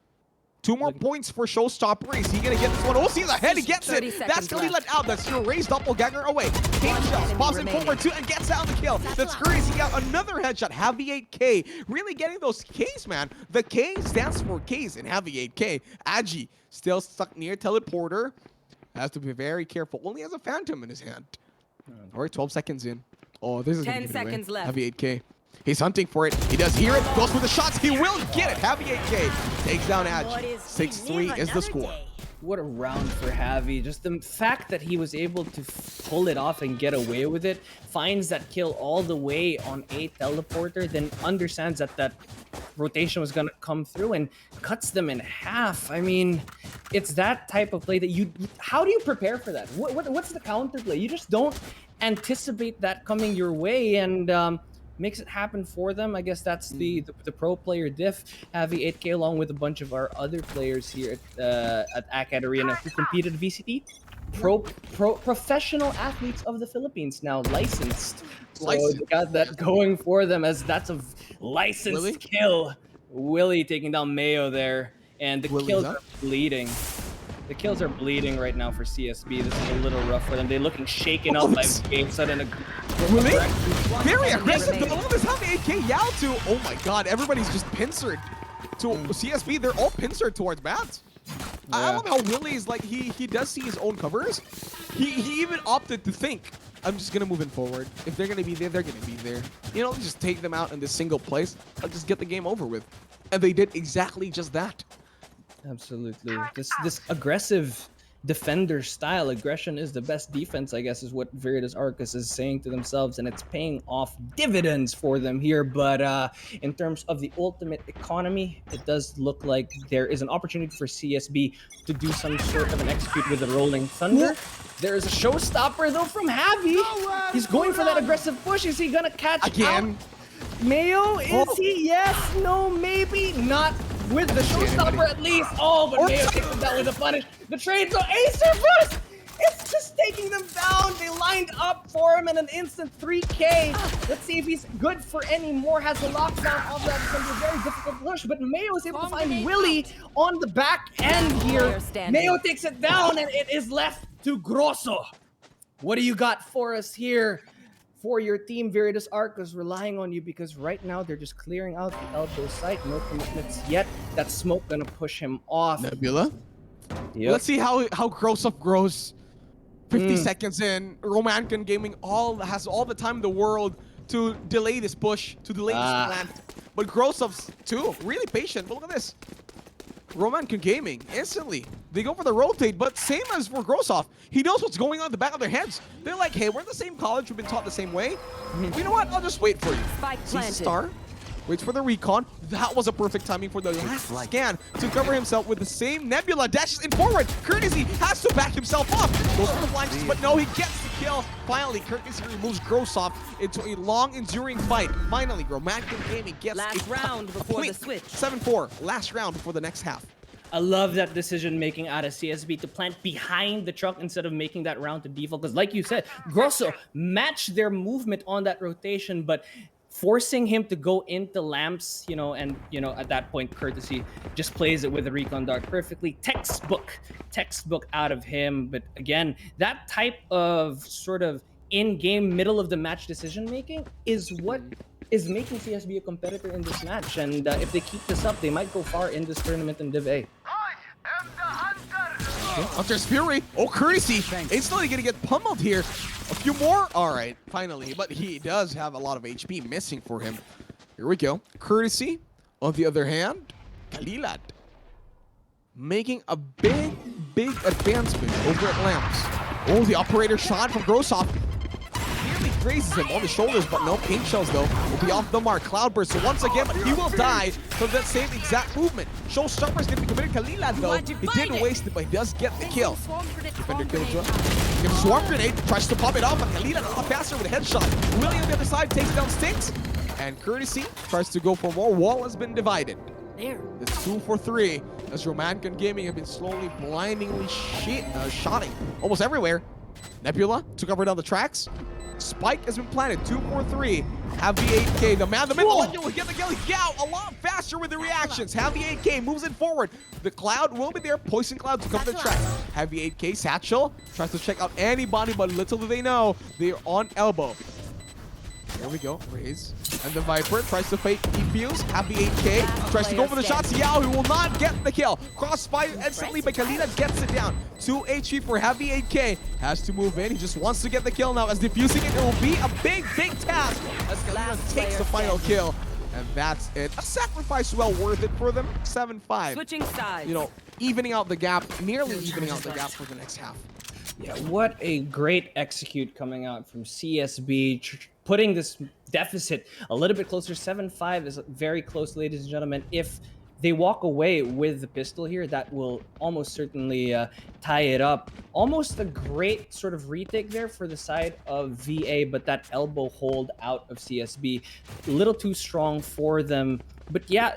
Speaker 1: 2 more points for Showstopper. Is he gonna get this one? Oh, see the head, he gets it. That's gonna be let out. That's your raised doppelganger away. Kane shells, pops in forward 2 and gets out the kill. That's Courtesy got another headshot. Heavy 8K, really getting those Ks, man. The K stands for Ks in Heavy 8K. Agi still stuck near teleporter. Has to be very careful. Only has a phantom in his hand. All right, 12 seconds in. Oh, this is
Speaker 3: 10 seconds left.
Speaker 1: Heavy 8K. He's hunting for it. He does hear it. Goes for the shots. He will get it. Heavy 8K takes down Agi. 6-3 is the score.
Speaker 2: What a round for Heavy. Just the fact that he was able to pull it off and get away with it, finds that kill all the way on a teleporter, then understands that that rotation was going to come through and cuts them in half. I mean, it's that type of play that how do you prepare for that? What's the counterplay? You just don't anticipate that coming your way, and makes it happen for them. I guess that's the pro player diff. Heavy 8K along with a bunch of our other players here at AcadArena who competed VCT. Professional athletes of the Philippines now, licensed. So they got that going for them, as that's a licensed kill. Willie taking down Mayo there, and the kills are bleeding. The kills are bleeding right now for CSB. This is a little rough for them. They're looking shaken up by game sudden.
Speaker 1: Really? Very aggressive. The love is Heavy 8K Yao to. Oh my god, everybody's just pincered to CSB. They're all pincered towards bats. Yeah. I love how Willie's like, he does see his own covers. He even opted to think, I'm just gonna move in forward. If they're gonna be there, they're gonna be there. You know, just take them out in this single place. I'll just get the game over with. And they did exactly just that.
Speaker 2: Absolutely. This aggressive defender style, aggression is the best defense, I guess, is what Veritas Arcus is saying to themselves, and it's paying off dividends for them here. But in terms of the ultimate economy, it does look like there is an opportunity for CSB to do some sort of an execute with the Rolling Thunder. There is a showstopper though from Heavy. He's going for that aggressive push. Is he gonna catch
Speaker 1: again?
Speaker 2: Mayo, is he? Yes, no, maybe not. With the showstopper at least. Oh, but Mayo takes him down with a punish. The trade, so Acer first! It's just taking them down. They lined up for him in an instant 3K. Let's see if he's good for any more. Has the lockdown of that. It's going to be a very difficult push, but Mayo is able to find Willie on the back end here. Mayo takes it down, and it is left to Grosso. What do you got for us here? For your team, Viridis Arcus, relying on you because right now they're just clearing out the elbow site. No commitments yet. That smoke gonna push him off.
Speaker 1: Nebula.
Speaker 2: Yep.
Speaker 1: Let's see how Grosov grows. 50 seconds in, Romancan Gaming has all the time in the world to delay this push, to delay this plant. But Grosov's too really patient. But look at this. Romancan Gaming instantly they go for the rotate, but same as for Grosov, he knows what's going on in the back of their heads. They're like, hey, we're in the same college, we've been taught the same way. You know what? I'll just wait for you. Sees the star, waits for the recon. That was a perfect timing for the last scan to cover himself with the same Nebula. Dashes in forward. Courtesy has to back himself up. Goes for the flanks, but no, he gets the kill. Finally, Courtesy removes Grosov into a long, enduring fight. Finally, Romancan Gaming gets
Speaker 3: last round before the switch.
Speaker 1: 7-4, last round before the next half.
Speaker 2: I love that decision making out of CSB to plant behind the truck instead of making that round to default. Because like you said, Grosso matched their movement on that rotation, but forcing him to go into lamps, and at that point, Courtesy just plays it with the recon dart perfectly. Textbook out of him. But again, that type of sort of in-game, middle of the match decision making is what is making CSB a competitor in this match. And if they keep this up, they might go far in this tournament in Div A.
Speaker 1: Hunter's Fury. Oh, Courtesy. Instantly gonna get pummeled here. A few more. All right, finally. But he does have a lot of HP missing for him. Here we go. Courtesy. On the other hand, Kalilat making a big advancement over at Lamps. Oh, the operator shot from Grosov. Nearly grazes him on the shoulders, but no paint shells though. Will be off the mark. Cloudburst. So once again, but he will die from that same exact movement. Showstopper's gonna be committed. Kalilat though, he didn't waste it, but he does get the kill. Defender kill to gives Swarm Grenade, tries to pop it off, but Kalilat a lot faster with a headshot. Willie on the other side takes down Stinks, and Courtesy tries to go for more. Wall has been divided. It's 2 for 3 as Romancan Gaming have been slowly, blindingly shotting almost everywhere. Nebula took over down the tracks. Spike has been planted. 2 for 3. Have the 8K. The man in the middle will get the kill. Yao a lot faster with the reactions. Have the 8K moves it forward. The Cloud will be there. Poison Cloud to cover the track. Have the 8K. Satchel tries to check out anybody, but little do they know they're on elbow. There we go. Raise. And the Viper tries to fake defuse. Have the 8K. Tries to go for the shots. Yao, he will not get the kill. Crossfire instantly, but Kalina gets it down. 2 HP for Heavy 8K. Has to move in. He just wants to get the kill now. As defusing it, it will be a big task. As Kalina takes the final kill. And that's it. A sacrifice well worth it for them. 7-5.
Speaker 3: Switching sides.
Speaker 1: Evening out the gap. Nearly evening out the gap for the next half.
Speaker 2: Yeah, what a great execute coming out from CSB. Putting this deficit a little bit closer. 7-5 is very close, ladies and gentlemen. If they walk away with the pistol here, that will almost certainly tie it up. Almost a great sort of retake there for the side of VA, but that elbow hold out of CSB, a little too strong for them. But yeah,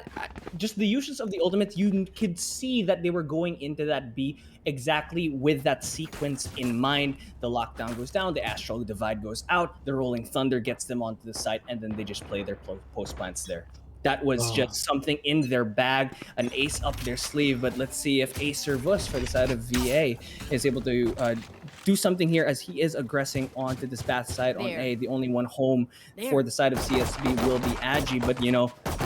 Speaker 2: just the uses of the ultimate, you could see that they were going into that B exactly with that sequence in mind. The lockdown goes down, the astral divide goes out, the rolling thunder gets them onto the site, and then they just play their post plants there. That was just something in their bag, an ace up their sleeve. But let's see if Ace Servus for the side of VA is able to do something here, as he is aggressing onto this bath side on A. The only one home for the side of CSB will be Agi. But,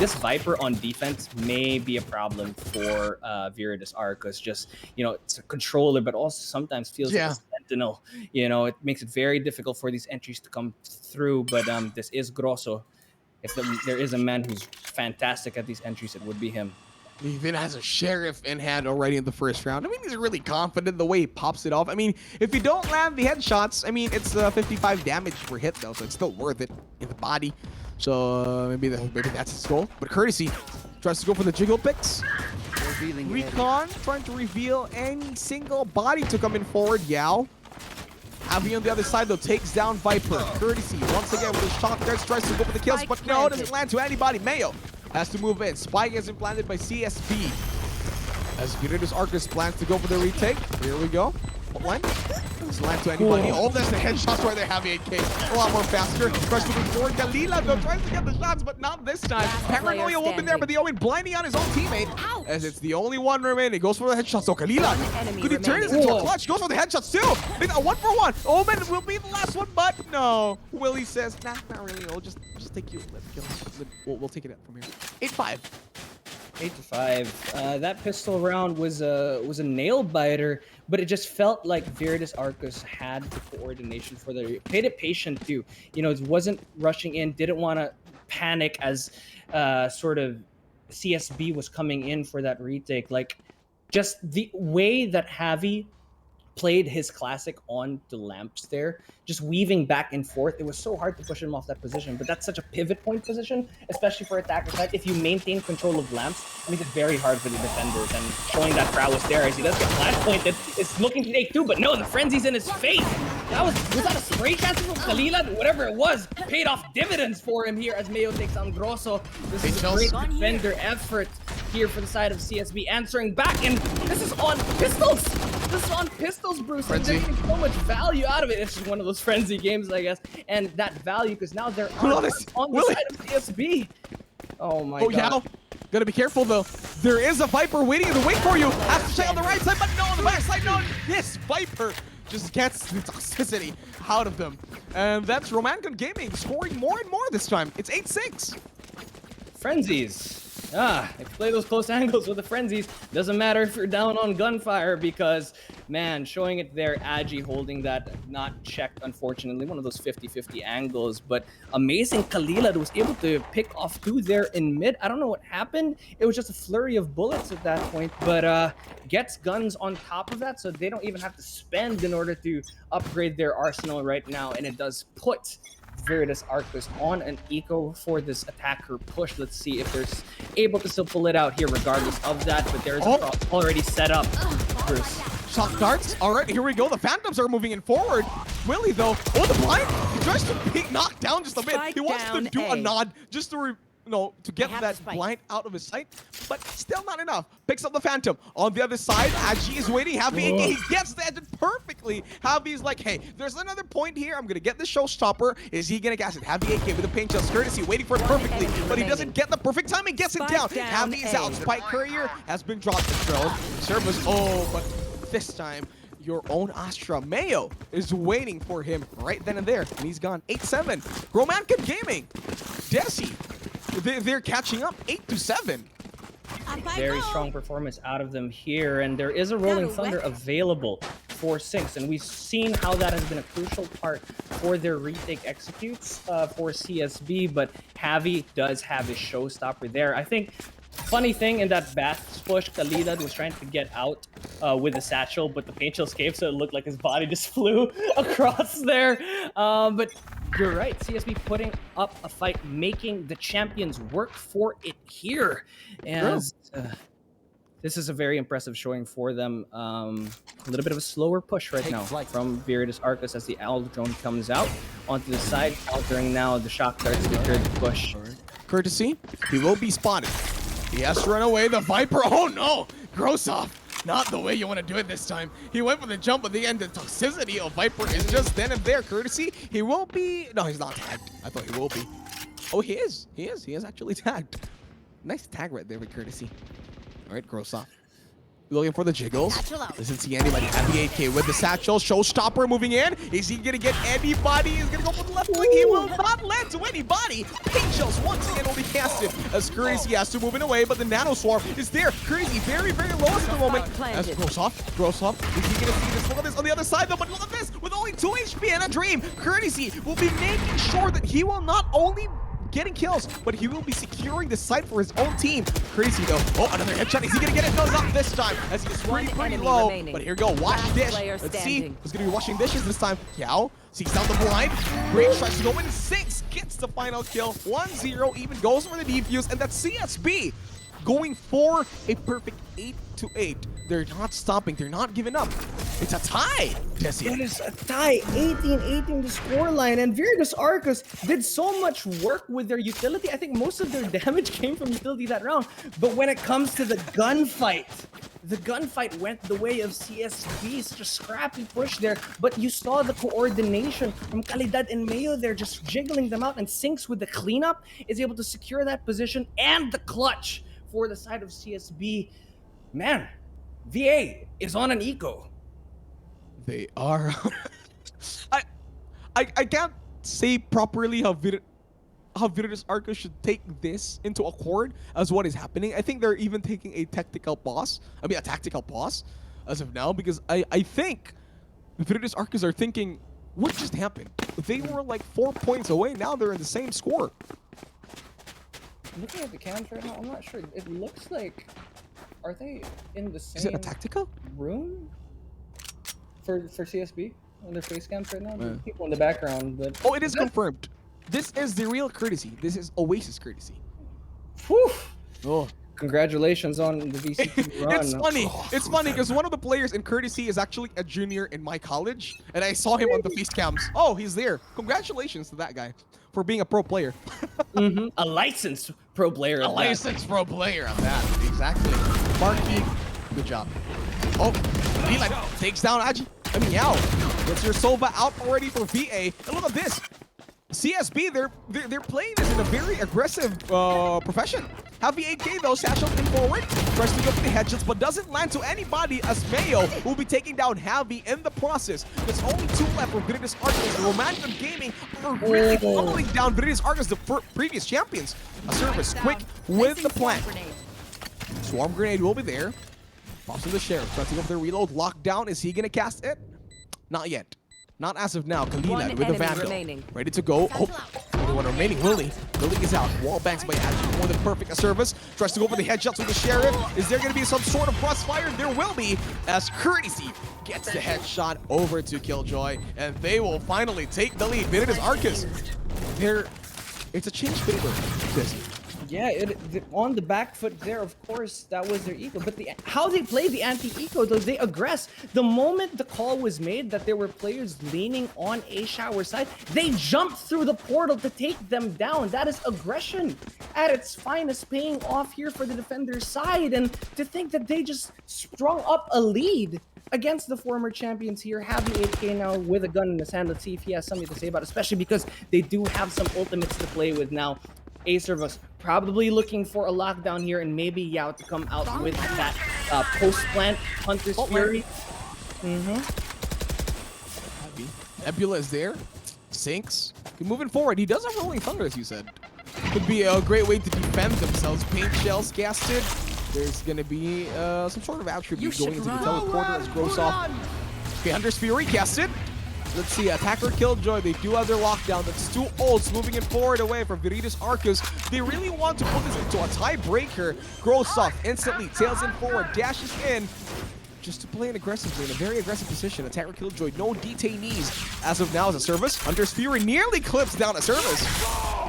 Speaker 2: this Viper on defense may be a problem for Viridis Arcus. Just, it's a controller, but also sometimes feels like a sentinel. It makes it very difficult for these entries to come through. But this is Grosso. If there is a man who's fantastic at these entries, it would be him.
Speaker 1: He even has a Sheriff in hand already in the first round. He's really confident the way he pops it off. If you don't land the headshots, it's 55 damage per hit though, so it's still worth it in the body. So maybe that's his goal. But Courtesy tries to go for the jiggle picks. Recon trying to reveal any single body to come in forward. Yao. Avi on the other side, though, takes down Viper. Courtesy, once again, with his shotguns, tries to go for the kills, but no, doesn't land to anybody. Mayo has to move in. Spike has been planted by CSB. As Viridis Arcus plans to go for the retake. Here we go. One. Doesn't land to anybody. All this, the headshots right there, Javi 8K. A lot more faster. Crush moving forward. Kalila, though, tries to get the shots, but not this time. Paranoia will be there, but the Owen blinding on his own teammate.
Speaker 3: Ouch.
Speaker 1: As it's the only one remaining. He goes for the headshots. So Kalila, could he turn this into a clutch? Goes for the headshots too. They got 1 for 1. Omen will be the last one, but no. Willie says, nah, not really. We'll just take you. We'll take it up from here. 8-5.
Speaker 2: 8-5. That pistol round was a nail biter, but it just felt like Virtus Arcus had the coordination for the played it patient too. You know, it wasn't rushing in, didn't want to panic as sort of CSB was coming in for that retake. Like, just the way that Javi played his classic on the lamps there, just weaving back and forth. It was so hard to push him off that position, but that's such a pivot point position, especially for attacker side. If you maintain control of lamps, it makes it very hard for the defenders, and showing that prowess there as he does get flash pointed, is looking to take two, but no, the frenzy's in his face. Was that a spray chance from Kalila? Whatever it was, paid off dividends for him here as Mayo takes on Grosso. This is a great defender effort here for the side of CSB, answering back, and this is on pistols. This is on pistols, Bruce.
Speaker 1: Frenzy.
Speaker 2: They're getting so much value out of it. It's just one of those frenzy games, I guess. And that value, because now they're on the side of CSB. Oh my god.
Speaker 1: Yeah. Gotta be careful though. There is a Viper waiting to wait for you. Has to check on the right side, but no, on the back side, no. This Viper just gets the toxicity out of them. And that's Romantic Gaming scoring more and more this time. It's 8-6.
Speaker 2: Frenzies. They play those close angles with the frenzies. Doesn't matter if you're down on gunfire, because, man, showing it there, Agi holding that, not checked, unfortunately. One of those 50-50 angles, but amazing Kalila was able to pick off two there in mid. I don't know what happened. It was just a flurry of bullets at that point, but gets guns on top of that, so they don't even have to spend in order to upgrade their arsenal right now, and it does put Virtus Arcus on an eco for this attacker push. Let's see if they're able to still pull it out here regardless of that, but there's a prop already set up. Bruce.
Speaker 1: Shock darts. All right, here we go. The Phantoms are moving in forward. Willie, though, the blind. He tries to be knocked down just a bit. He wants to do a nod just to to get that blind out of his sight, but still not enough. Picks up the Phantom. On the other side, Agi is waiting. Javi, he gets the engine perfectly. Javi's like, hey, there's another point here. I'm going to get the showstopper. Is he going to gas it? Javi 8K with the paint shell. Courtesy waiting for it perfectly, but he doesn't get the perfect timing. Gets it down. Javi is out. Spike Courier has been dropped the drone. Service, but this time, your own Astra Mayo is waiting for him right then and there, and he's gone. 8-7. Romantic Gaming. Desi. They're catching up 8-7.
Speaker 2: Very strong performance out of them here, and there is a Rolling Thunder available for 6, and we've seen how that has been a crucial part for their retake executes for CSB, but Javi does have his showstopper there. I think funny thing in that Bats push, Kalila was trying to get out with a satchel, but the paint shell escaped, so it looked like his body just flew across there. But you're right, CSB putting up a fight, making the champions work for it here. And this is a very impressive showing for them. A little bit of a slower push right now from Virtus Arcus as the Owl drone comes out onto the side, countering now the shock darts to deter the push.
Speaker 1: Courtesy, he will be spotted. He has to run away. The Viper, oh no! Grossoff, not the way you want to do it this time. He went for the jump at the end. The toxicity of Viper is just then and there. Courtesy, he will be... No, he's not tagged. I thought he will be. Oh, he is. He is. He is actually tagged. Nice tag right there with Courtesy. All right, Grossoff. Looking for the jiggles. Doesn't see anybody. Happy 8K with the satchel. Showstopper moving in. Is he going to get anybody? He's going to go for the left wing. He will not land to anybody. Pink shells once again will be casted as Courtesy has to move in away, but the Nano Swarm is there. Courtesy very, very low at the moment. As Grossoff, is he going to see this? Look at this on the other side though, but look at this. With only 2 HP and a dream, Courtesy will be making sure that he will not only getting kills, but he will be securing the site for his own team. Crazy though. Oh, another headshot. Is he gonna get it? No, not this time, as he's pretty low. But here we go. Wash dish. Let's see who's gonna be washing dishes this time. Yao seeks out the blind. Great tries to go in. 6 gets the final kill. 1-0 even goes for the defuse, and that's CSB going for a perfect 8-8. They're not stopping. They're not giving up. It's a tie, Jesse.
Speaker 2: It is a tie. 18-18 the scoreline. And Virtus Arcus did so much work with their utility. I think most of their damage came from utility that round. But when it comes to the gunfight, the gunfight went the way of CSB. Such a scrappy push there, but you saw the coordination from Calidad and Mayo there, just jiggling them out, and Sinks with the cleanup is able to secure that position and the clutch for the side of CSB. Man, VA is on an eco.
Speaker 1: They are. I can't say properly how Virtus Arcus should take this into accord as what is happening. I think they're even taking a tactical pause. A tactical pause as of now, because I think Virtus Arcus are thinking, what just happened? They were like 4 points away. Now they're in the same score.
Speaker 2: Looking at the cams right now, I'm not sure. It looks like, are they in the same
Speaker 1: Is it a tactical
Speaker 2: room for CSB on their face cams right now? There's people in the background, but
Speaker 1: oh, it is confirmed. This is the real courtesy. This is Oasis courtesy.
Speaker 2: Whew.
Speaker 1: Oh.
Speaker 2: Congratulations on the VCT run.
Speaker 1: It's funny. It's funny because one of the players in courtesy is actually a junior in my college, and I saw him on the face cams. Oh, he's there. Congratulations to that guy for being a pro player.
Speaker 2: A licensed pro player.
Speaker 1: A licensed pro player at that. Exactly. Marky, good job. Oh, Eli takes down Aji. Yao. Gets your Sova out already for VA. And look at this. CSB, they're playing this in a very aggressive profession. Heavy 8K though, satchel in forward, tries to go for the headshots, but doesn't land to anybody as Mayo will be taking down Heavy in the process. There's only 2 left for Virtus Arcus. Romantic Gaming are really pummeling down Virtus Arcus, the previous champions. A service quick with the plant. Swarm grenade will be there. Pops in the sheriff, tries to go for the reload. Lockdown, is he gonna cast it? Not yet. Not as of now. Kalila with the Vandal. Ready to go. Oh, only one remaining. Willie. Willie is out. Wall banks by Aji. More than perfect. A service. Tries to go for the headshots with the Sheriff. Is there going to be some sort of crossfire? There will be, as Courtesy gets the headshot over to Killjoy. And they will finally take the lead. Virtus Arcus. It's a change favor.
Speaker 2: Yeah, on the back foot there, of course, that was their eco. But how they play the anti-eco, though, they aggress. The moment the call was made that there were players leaning on A Shower side, they jumped through the portal to take them down. That is aggression at its finest, paying off here for the defender's side. And to think that they just sprung up a lead against the former champions here. Having 8K now with a gun in his hand. Let's see if he has something to say about it, especially because they do have some ultimates to play with now. A-Service probably looking for a lockdown here, and maybe Yao to come out with that post-plant Hunter's Fury.
Speaker 1: Nebula is there. Sinks. Moving forward, he does have Rolling Thunder, as you said. Could be a great way to defend themselves. Paint shells casted. There's going to be some sort of attribute going into the teleporter as Grossoff. Okay, Hunter's Fury casted. Let's see, Attacker Killjoy, they do have their lockdown. That's 2 ults moving it forward away from Virtus Arcus. They really want to put this into a tiebreaker. Grossoff instantly tails in forward, dashes in, just to play an aggressively, in a very aggressive position. Attacker Killjoy, no detainees as of now as a service. Hunter's Fury nearly clips down a service.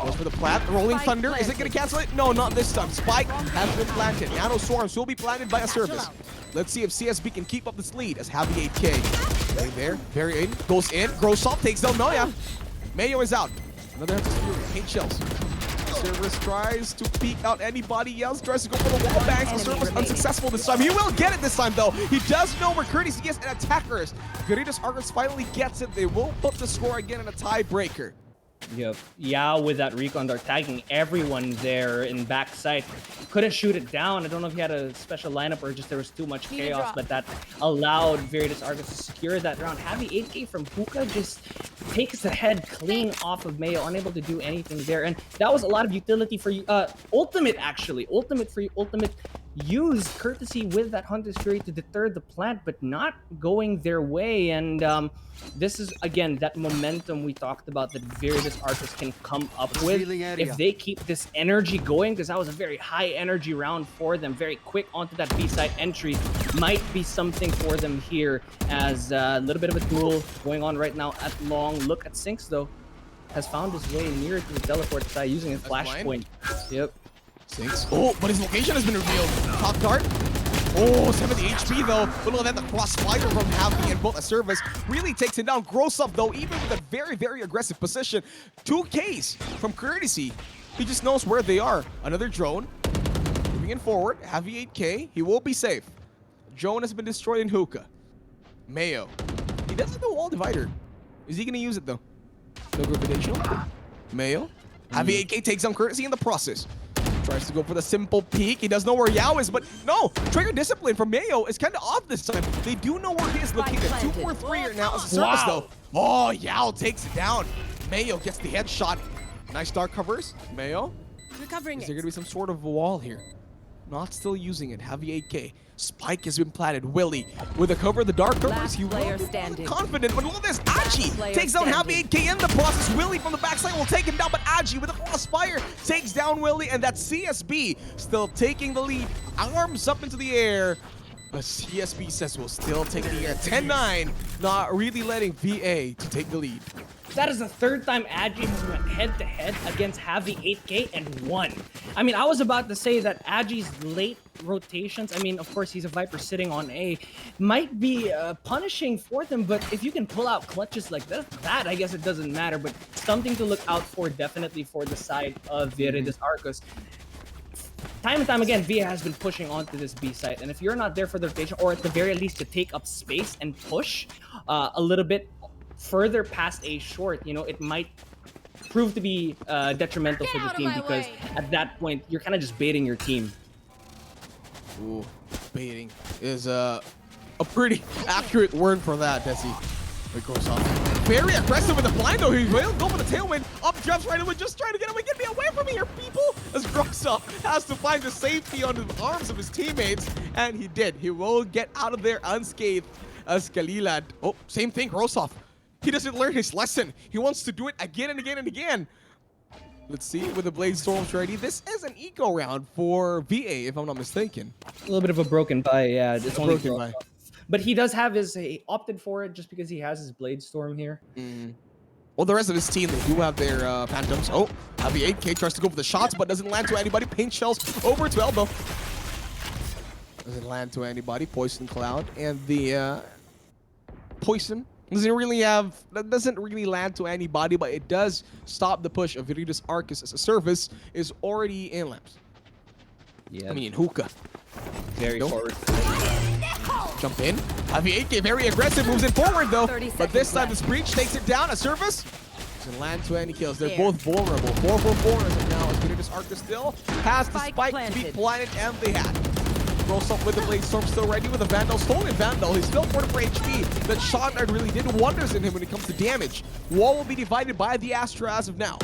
Speaker 1: Goes for the plant. Rolling Thunder, is it going to cancel it? No, not this time. Spike has been planted. Nano Swarms will be planted by a service. Let's see if CSB can keep up this lead as Happy 8K. Very there, very in, goes in. Grossoff takes down Noya. Mayo is out. Another Hunter's Fury, paint shells. Service tries to peek out anybody else, tries to go for the wall bangs. The Service unsuccessful this time. He will get it this time though. He does know where Courtesy is and Attackers. Virtus Arcus finally gets it. They will put the score again in a tiebreaker.
Speaker 2: Yep. Yao with that recon dart tagging everyone there in backside. Couldn't shoot it down. I don't know if he had a special lineup or just there was too much chaos, but that allowed Virtus Arcus to secure that round. Having 8K from Puka just takes the head clean off of Mayo, unable to do anything there. And that was a lot of utility for you. Ultimate, actually. Ultimate for you. Ultimate used Courtesy with that Hunter's Fury to deter the plant, but not going their way. And this is, again, that momentum we talked about that Virtus Arcus can come up with if they keep this energy going, because that was a very high energy round for them. Very quick onto that B-side entry might be something for them here, as a little bit of a duel going on right now at long. Look at Sinks, though. Has found his way near to the teleport side using his flashpoint. Yep.
Speaker 1: Sinks. Oh, but his location has been revealed. Top dart. Oh, 70 HP though. But look at that, the crossfire from Happy and both a service really takes him down. Grossoff though, even with a very, very aggressive position. 2Ks from Courtesy. He just knows where they are. Another drone. Moving in forward. Heavy 8K. He will be safe. Drone has been destroyed in hookah. Mayo. He doesn't know wall divider. Is he going to use it, though? No gravitational. Mayo. Heavy 8K takes down Courtesy in the process. Tries to go for the simple peek. He does know where Yao is, but no. Trigger discipline from Mayo is kind of off this time. They do know where he is located. 2 or 3 are now as a service, though. Oh, Yao takes it down. Mayo gets the headshot. Nice dark covers. Mayo.
Speaker 3: Recovering
Speaker 1: Is there going to be some sort of wall here? Not still using it. Heavy 8K. Spike has been planted. Willie with the cover of the dark covers. He will be confident, but look at this. Agi takes down Heavy 8K in the process. Willie from the backside will take him down, but Agi with a crossfire takes down Willie, and that's CSB still taking the lead. Arms up into the air. But CSB says we'll still take the air. 10-9, not really letting VA to take the lead.
Speaker 2: That is the 3rd time Agi has went head-to-head against Javi 8K and won. I mean, I was about to say that Agi's late rotations, I mean, of course, he's a Viper sitting on A, might be punishing for them, but if you can pull out clutches like that, I guess it doesn't matter, but something to look out for definitely for the side of Viridis Arcos. Time and time again, Via has been pushing onto this B site, and if you're not there for the rotation, or at the very least to take up space and push a little bit further past A short, you know, it might prove to be detrimental for the team, because at that point, you're kind of just baiting your team.
Speaker 1: Ooh, baiting is a pretty accurate word for that, Desi. It goes off. Very aggressive with the blind, though. He will go for the tailwind. Up jumps right away, just trying to get him. Get me away from here, people! As Grossoff has to find the safety on the arms of his teammates, and he did. He will get out of there unscathed as Kalilad. Oh, same thing, Grossoff. He doesn't learn his lesson. He wants to do it again and again and again. Let's see, with the Blade Storms ready. This is an eco round for VA, if I'm not mistaken.
Speaker 2: A little bit of a broken buy, yeah. It's only
Speaker 1: broken buy.
Speaker 2: But he does have his, he opted for it just because he has his Blade Storm here.
Speaker 1: Well, the rest of his team, they do have their Phantoms. Oh, Heavy 8K tries to go for the shots, but doesn't land to anybody. Paint shells over to elbow. Doesn't land to anybody. Poison Cloud. And the Poison doesn't really land to anybody, but it does stop the push of Viridis Arcus as a service is already in lamps.
Speaker 2: Yeah.
Speaker 1: I mean, in hookah.
Speaker 2: Very forward.
Speaker 1: Jump in. Heavy 8K very aggressive, moves in forward though. But this time this breach takes it down. A service doesn't land to any kills. They're both vulnerable. 4 for 4 as of now. As Viridis Arcus still has the spike to be planted, and they had. Grossoff with the Blade Storm still ready with the Vandal. Stolen Vandal. He's still 4 for HP. That shot really did wonders in him when it comes to damage. Wall will be divided by the Astra as of now.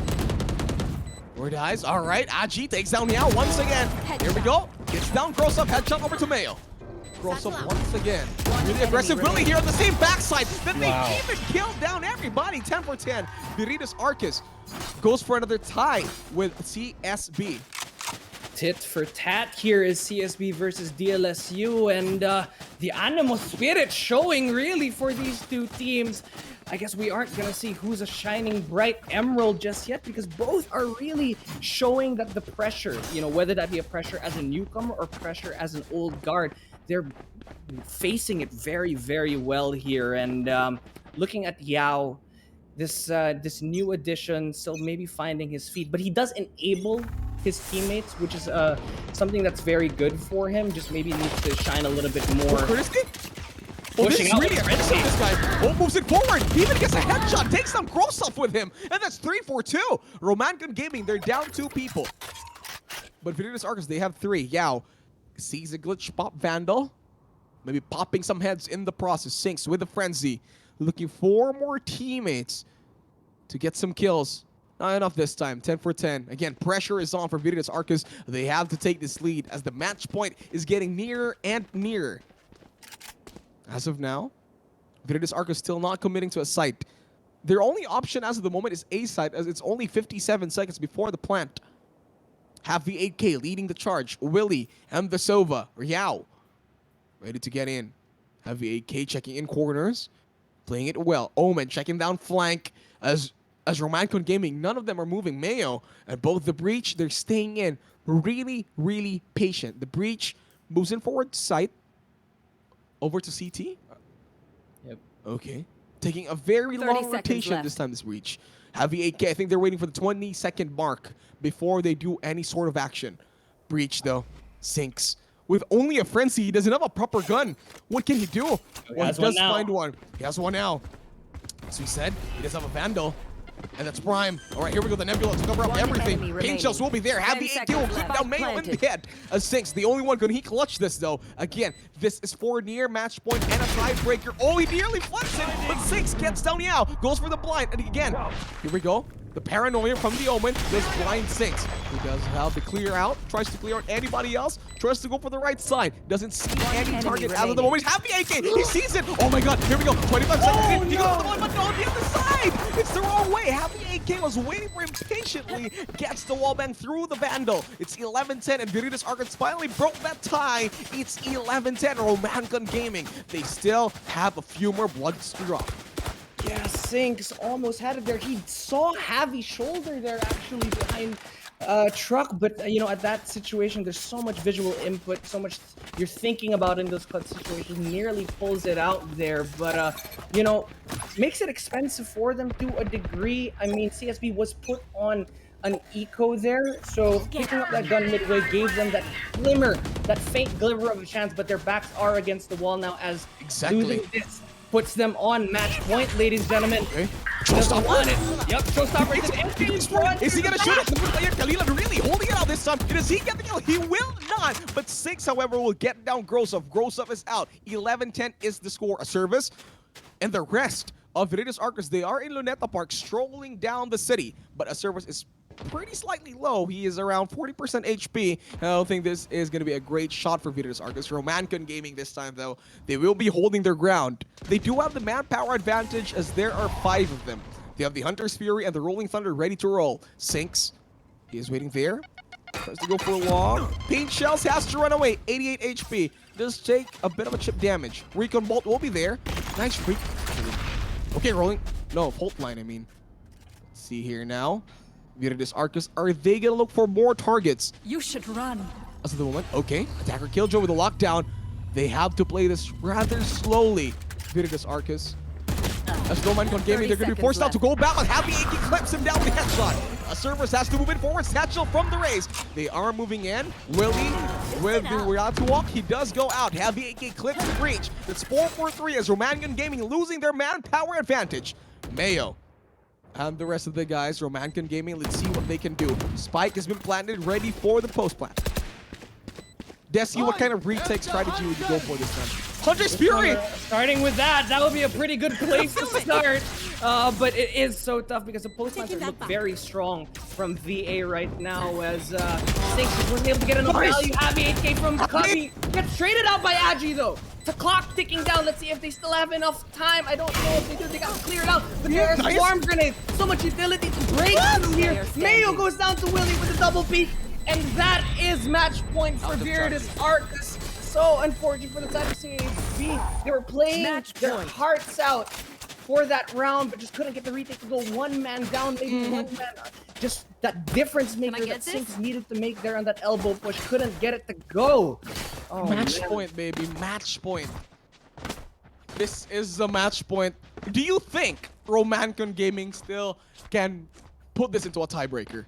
Speaker 1: Where dies? All right. Agi takes down Meow once again. Here we go. Gets down Grossoff. Headshot over to Mayo. Grossoff once again. Really aggressive. Willie here on the same backside. Then they even killed down everybody. 10 for 10. Viridis Arcus goes for another tie with CSB.
Speaker 2: Tit for tat here is CSB versus DLSU, and the animal spirit showing really for these two teams. I guess we aren't going to see who's a shining bright emerald just yet, because both are really showing that the pressure, you know, whether that be a pressure as a newcomer or pressure as an old guard, they're facing it very, very well here. And looking at Yao, this new addition, still maybe finding his feet, but he does enable his teammates, which is something that's very good for him. Just maybe needs to shine a little bit more.
Speaker 1: Oh, this is really aggressive, this guy. Oh, moves it forward. He even gets a headshot. Takes some Grossoff with him. And that's 3 for 2. Romangun Gaming, they're down 2 people. But Viridis Arcus, they have 3. Yao sees a glitch pop Vandal. Maybe popping some heads in the process. Sinks with the Frenzy. Looking for more teammates to get some kills. Not enough this time. 10 for 10. Again, pressure is on for Viridis Arcus. They have to take this lead as the match point is getting nearer and nearer. As of now, Viridis Arcus still not committing to a site. Their only option as of the moment is A site, as it's only 57 seconds before the plant. Heavy 8K leading the charge. Willie and the Sova. Yao ready to get in. Heavy 8K checking in corners. Playing it well. Omen checking down flank as Romangun Gaming. None of them are moving. Mayo and both the Breach, they're staying in. Really, really patient. The Breach moves in forward site. Over to CT.
Speaker 2: Yep.
Speaker 1: Okay. Taking a very long rotation this time, this Breach. Heavy 8K, I think they're waiting for the 20-second mark before they do any sort of action. Breach, though, sinks with only a frenzy. He doesn't have a proper gun. What can he do? Well, he
Speaker 2: has one
Speaker 1: does
Speaker 2: now.
Speaker 1: find one. He has one now. So he said he does have a Vandal. And that's Prime. All right, here we go. The Nebula to cover up
Speaker 3: One enemy
Speaker 1: everything.
Speaker 3: remaining.
Speaker 1: Pain shells will be there. Have
Speaker 3: 10
Speaker 1: the AK will
Speaker 3: seconds
Speaker 1: keep
Speaker 3: left.
Speaker 1: down Mayo in
Speaker 3: Planted.
Speaker 1: the head. A 6. The only one. Could he clutch this, though? Again, this is for near match point and a tiebreaker. Oh, he nearly flips it. But 6 gets down Yao. Goes for the blind. And again, here we go. The paranoia from the Omen. This blind 6. He does have the clear out. Tries to clear out anybody else. Tries to go for the right side. Doesn't see any
Speaker 3: enemy
Speaker 1: target as of the
Speaker 3: remaining.
Speaker 1: moment. Have the AK. He sees it. Oh my god. Here we go. 25 seconds in. He goes for the one, but on the other side. It's the wrong way. Have the AK was waiting for him patiently. Gets the wallbang through the Vandal. It's 11-10, and Viridius Arcus finally broke that tie. It's 11-10. Romangun Gaming. They still have a few more bloods to drop.
Speaker 2: Yeah, Sinks almost had it there. He saw Javi's shoulder there actually behind Truck, but you know, at that situation, there's so much visual input, so much you're thinking about in those clutch situations. Nearly pulls it out there, but you know, makes it expensive for them to a degree. I mean, CSB was put on an eco there, so picking up that gun midway gave them that glimmer, that faint glimmer of a chance, but their backs are against the wall now as losing this puts them on match point, ladies and gentlemen.
Speaker 1: Okay.
Speaker 2: Doesn't want it. Yep, showstopper is an empty front.
Speaker 1: Is he gonna shoot it? The player Kalilan really holding it out this time. Does he get the kill? He will not. But 6, however, will get down Grosov. Grosov is out. 11-10 is the score. A service. And the rest of Viridius Arcus, they are in Luneta Park, strolling down the city. But a service is pretty slightly low. He is around 40% HP. I don't think this is going to be a great shot for Viridius Arcus. Romangun Gaming this time, though, they will be holding their ground. They do have the manpower advantage as there are 5 of them. They have the Hunter's Fury and the Rolling Thunder ready to roll. Sinks. He is waiting there. Tries to go for a long. Paint Shells has to run away. 88 HP. Does take a bit of a chip damage. Recon Bolt will be there. Nice freak. Okay, rolling. No, Bolt line, I mean. Let's see here now. Viridius Arcus, are they gonna look for more targets?
Speaker 3: You should run.
Speaker 1: As of the moment, okay. Attacker Killjoy with a lockdown. They have to play this rather slowly. Viridius Arcus. As no man gaming, they're gonna be forced out to go back, but Happy Aki clips him down with a headshot. A Cerberus has to move in forward. Satchel from the raise. They are moving in. Willie with the Riatu walk. He does go out. Happy AK clips the breach. It's 4-4-3 as Romangun Gaming losing their manpower advantage. Mayo and the rest of the guys, Romangun Gaming, let's see what they can do. Spike has been planted, ready for the post plant. Desi, what kind of retake strategy would you go for this time? Hunter's Fury!
Speaker 2: Starting with that would be a pretty good place to start. But it is so tough because the post planters look very strong from VA right now as Sinks wasn't able to get enough value. Happy 8K from Cubby. Gets traded out by Agi though. The clock ticking down. Let's see if they still have enough time. I don't know if they do. They got cleared out. But there are swarm grenades. So much utility to break through here. Mayo goes down to Willie with a double peek. And that is match point for Viridius Arcus. So unfortunate for the side of CSB. They were playing their hearts out for that round, but just couldn't get the retake to go one man down, maybe one man. Just that difference maker that Sinks needed to make there on that elbow push. Couldn't get it to go. Oh,
Speaker 1: match point, baby. Match point. This is the match point. Do you think Romangun Gaming still can put this into a tiebreaker?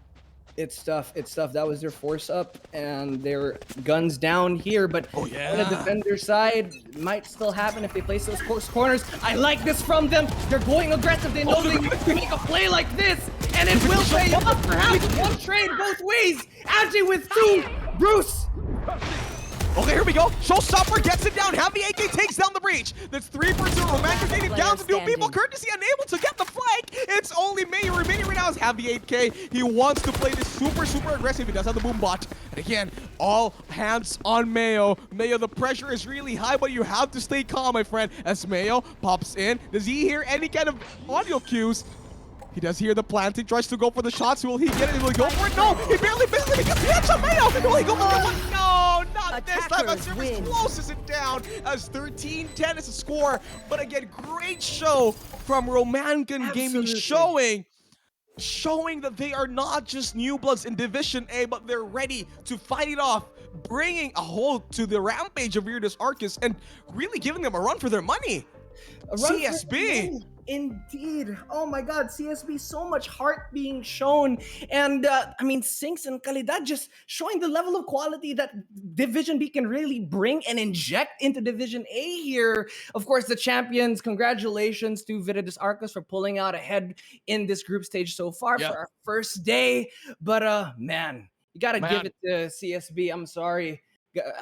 Speaker 2: It's tough. It's tough. That was their force up and their guns down here. But on the defender side, might still happen if they place those close corners. I like this from them. They're going aggressive. They know they need to make a play like this. And it will pay off. Perhaps one trade both ways. Agi with 2. Bruce.
Speaker 1: Okay, here we go. Showstopper gets it down. Happy AK takes down the breach. That's 3 versus Romangun Gaming down to 2 people. Courtesy unable to get the flank. It's only Mayo remaining right now as Happy 8K. He wants to play this super aggressive. He does have the boom bot. And again, all hands on Mayo. Mayo, the pressure is really high, but you have to stay calm, my friend. As Mayo pops in. Does he hear any kind of audio cues? He does hear the planting, tries to go for the shots. Will he get it? Will he go for it? No! He barely misses it. He gets the headshot. Mayo! Will he go for the one? No, not this time. Service closes it down as 13-10 is a score. But again, great show from Romangun Gaming, showing that they are not just new bloods in Division A, but they're ready to fight it off, bringing a hold to the rampage of Viridius Arcus and really giving them a run for their money.
Speaker 2: A run for
Speaker 1: CSB.
Speaker 2: it. Indeed. Oh my God, CSB, so much heart being shown. And I mean, Sinks and Calidad just showing the level of quality that Division B can really bring and inject into Division A here. Of course, the champions, congratulations to Viridis Arcos for pulling out ahead in this group stage so far for our first day. But man, you gotta give it to CSB. I'm sorry.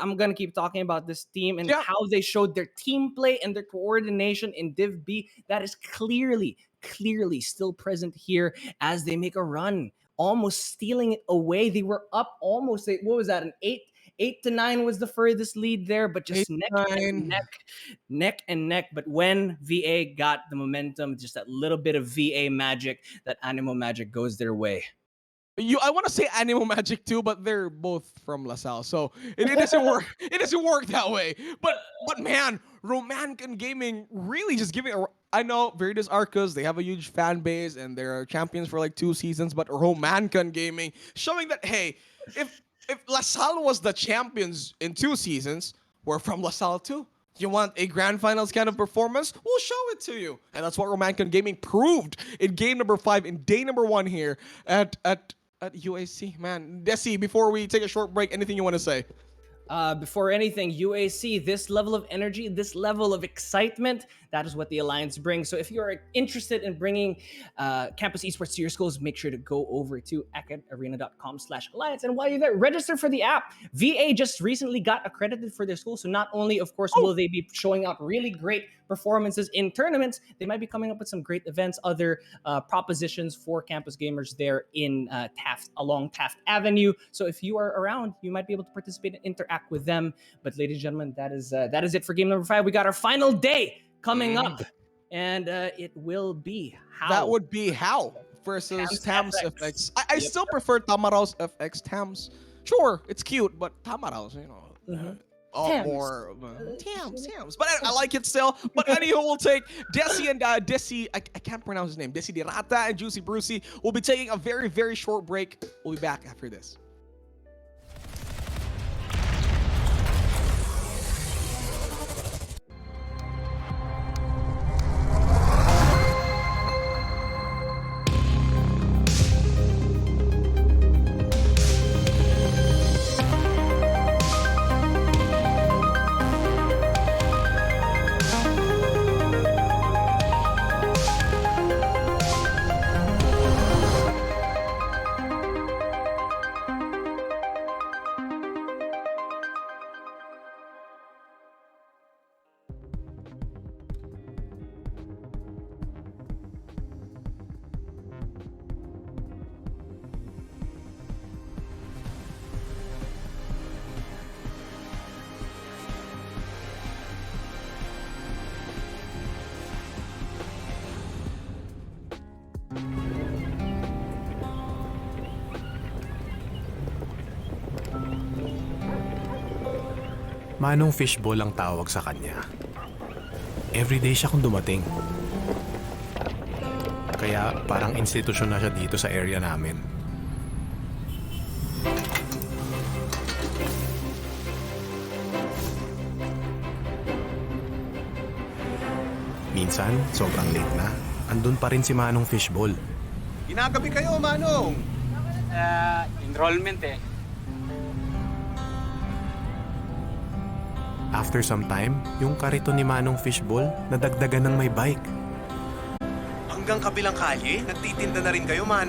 Speaker 2: I'm gonna keep talking about this team and how they showed their team play and their coordination in Div B. That is clearly still present here as they make a run, almost stealing it away. They were up almost. What was that? An 8-9 was the furthest lead there, but just neck and neck. But when VA got the momentum, just that little bit of VA magic, that Animo magic goes their way.
Speaker 1: I want to say Animo Magic too, but they're both from LaSalle, so it doesn't work. It doesn't work that way. But man, Romancan Gaming really just giving. I know Viridis Arcos, they have a huge fan base and they're champions for like 2 seasons, but Romancan Gaming showing that hey, if LaSalle was the champions in 2 seasons, we're from LaSalle too. You want a grand finals kind of performance? We'll show it to you. And that's what Romancan Gaming proved in game number 5, in day number 1 here at UAC. Man, Desi, before we take a short break, anything you want to say?
Speaker 2: Before anything, UAC, this level of energy, this level of excitement, that is what the Alliance brings. So if you're interested in bringing campus esports to your schools, make sure to go over to AcadArena.com/alliance. And while you're there, register for the app. VA just recently got accredited for their school. So not only, of course, will they be showing out really great performances in tournaments, they might be coming up with some great events, other propositions for campus gamers there in along Taft Avenue. So if you are around, you might be able to participate and interact with them. But ladies and gentlemen, that is it for game number 5. We got our final day coming up, and it will be How.
Speaker 1: That would be How versus Tams FX. I still prefer Tamaraos FX. Tams, sure, it's cute, but Tamaraos, you know.
Speaker 2: Tams.
Speaker 1: More Tams. But I like it still. But anyhow, we'll take Desi and Desi. I can't pronounce his name. Desi Dirata and Juicy Brucey. We'll be taking a very, very short break. We'll be back after this.
Speaker 4: Manong Fishball ang tawag sa kanya. Everyday siya kung dumating. Kaya parang institusyon na siya dito sa area namin. Minsan, sobrang late na. Andun pa rin si Manong Fishball.
Speaker 1: Ginagabi kayo, Manong!
Speaker 5: Enrollment eh.
Speaker 4: After some time, yung karito ni Manong Fishball nadagdagan ng may bike.
Speaker 6: Hanggang kabilang kalye, nagtitinda na rin kayo, Manong?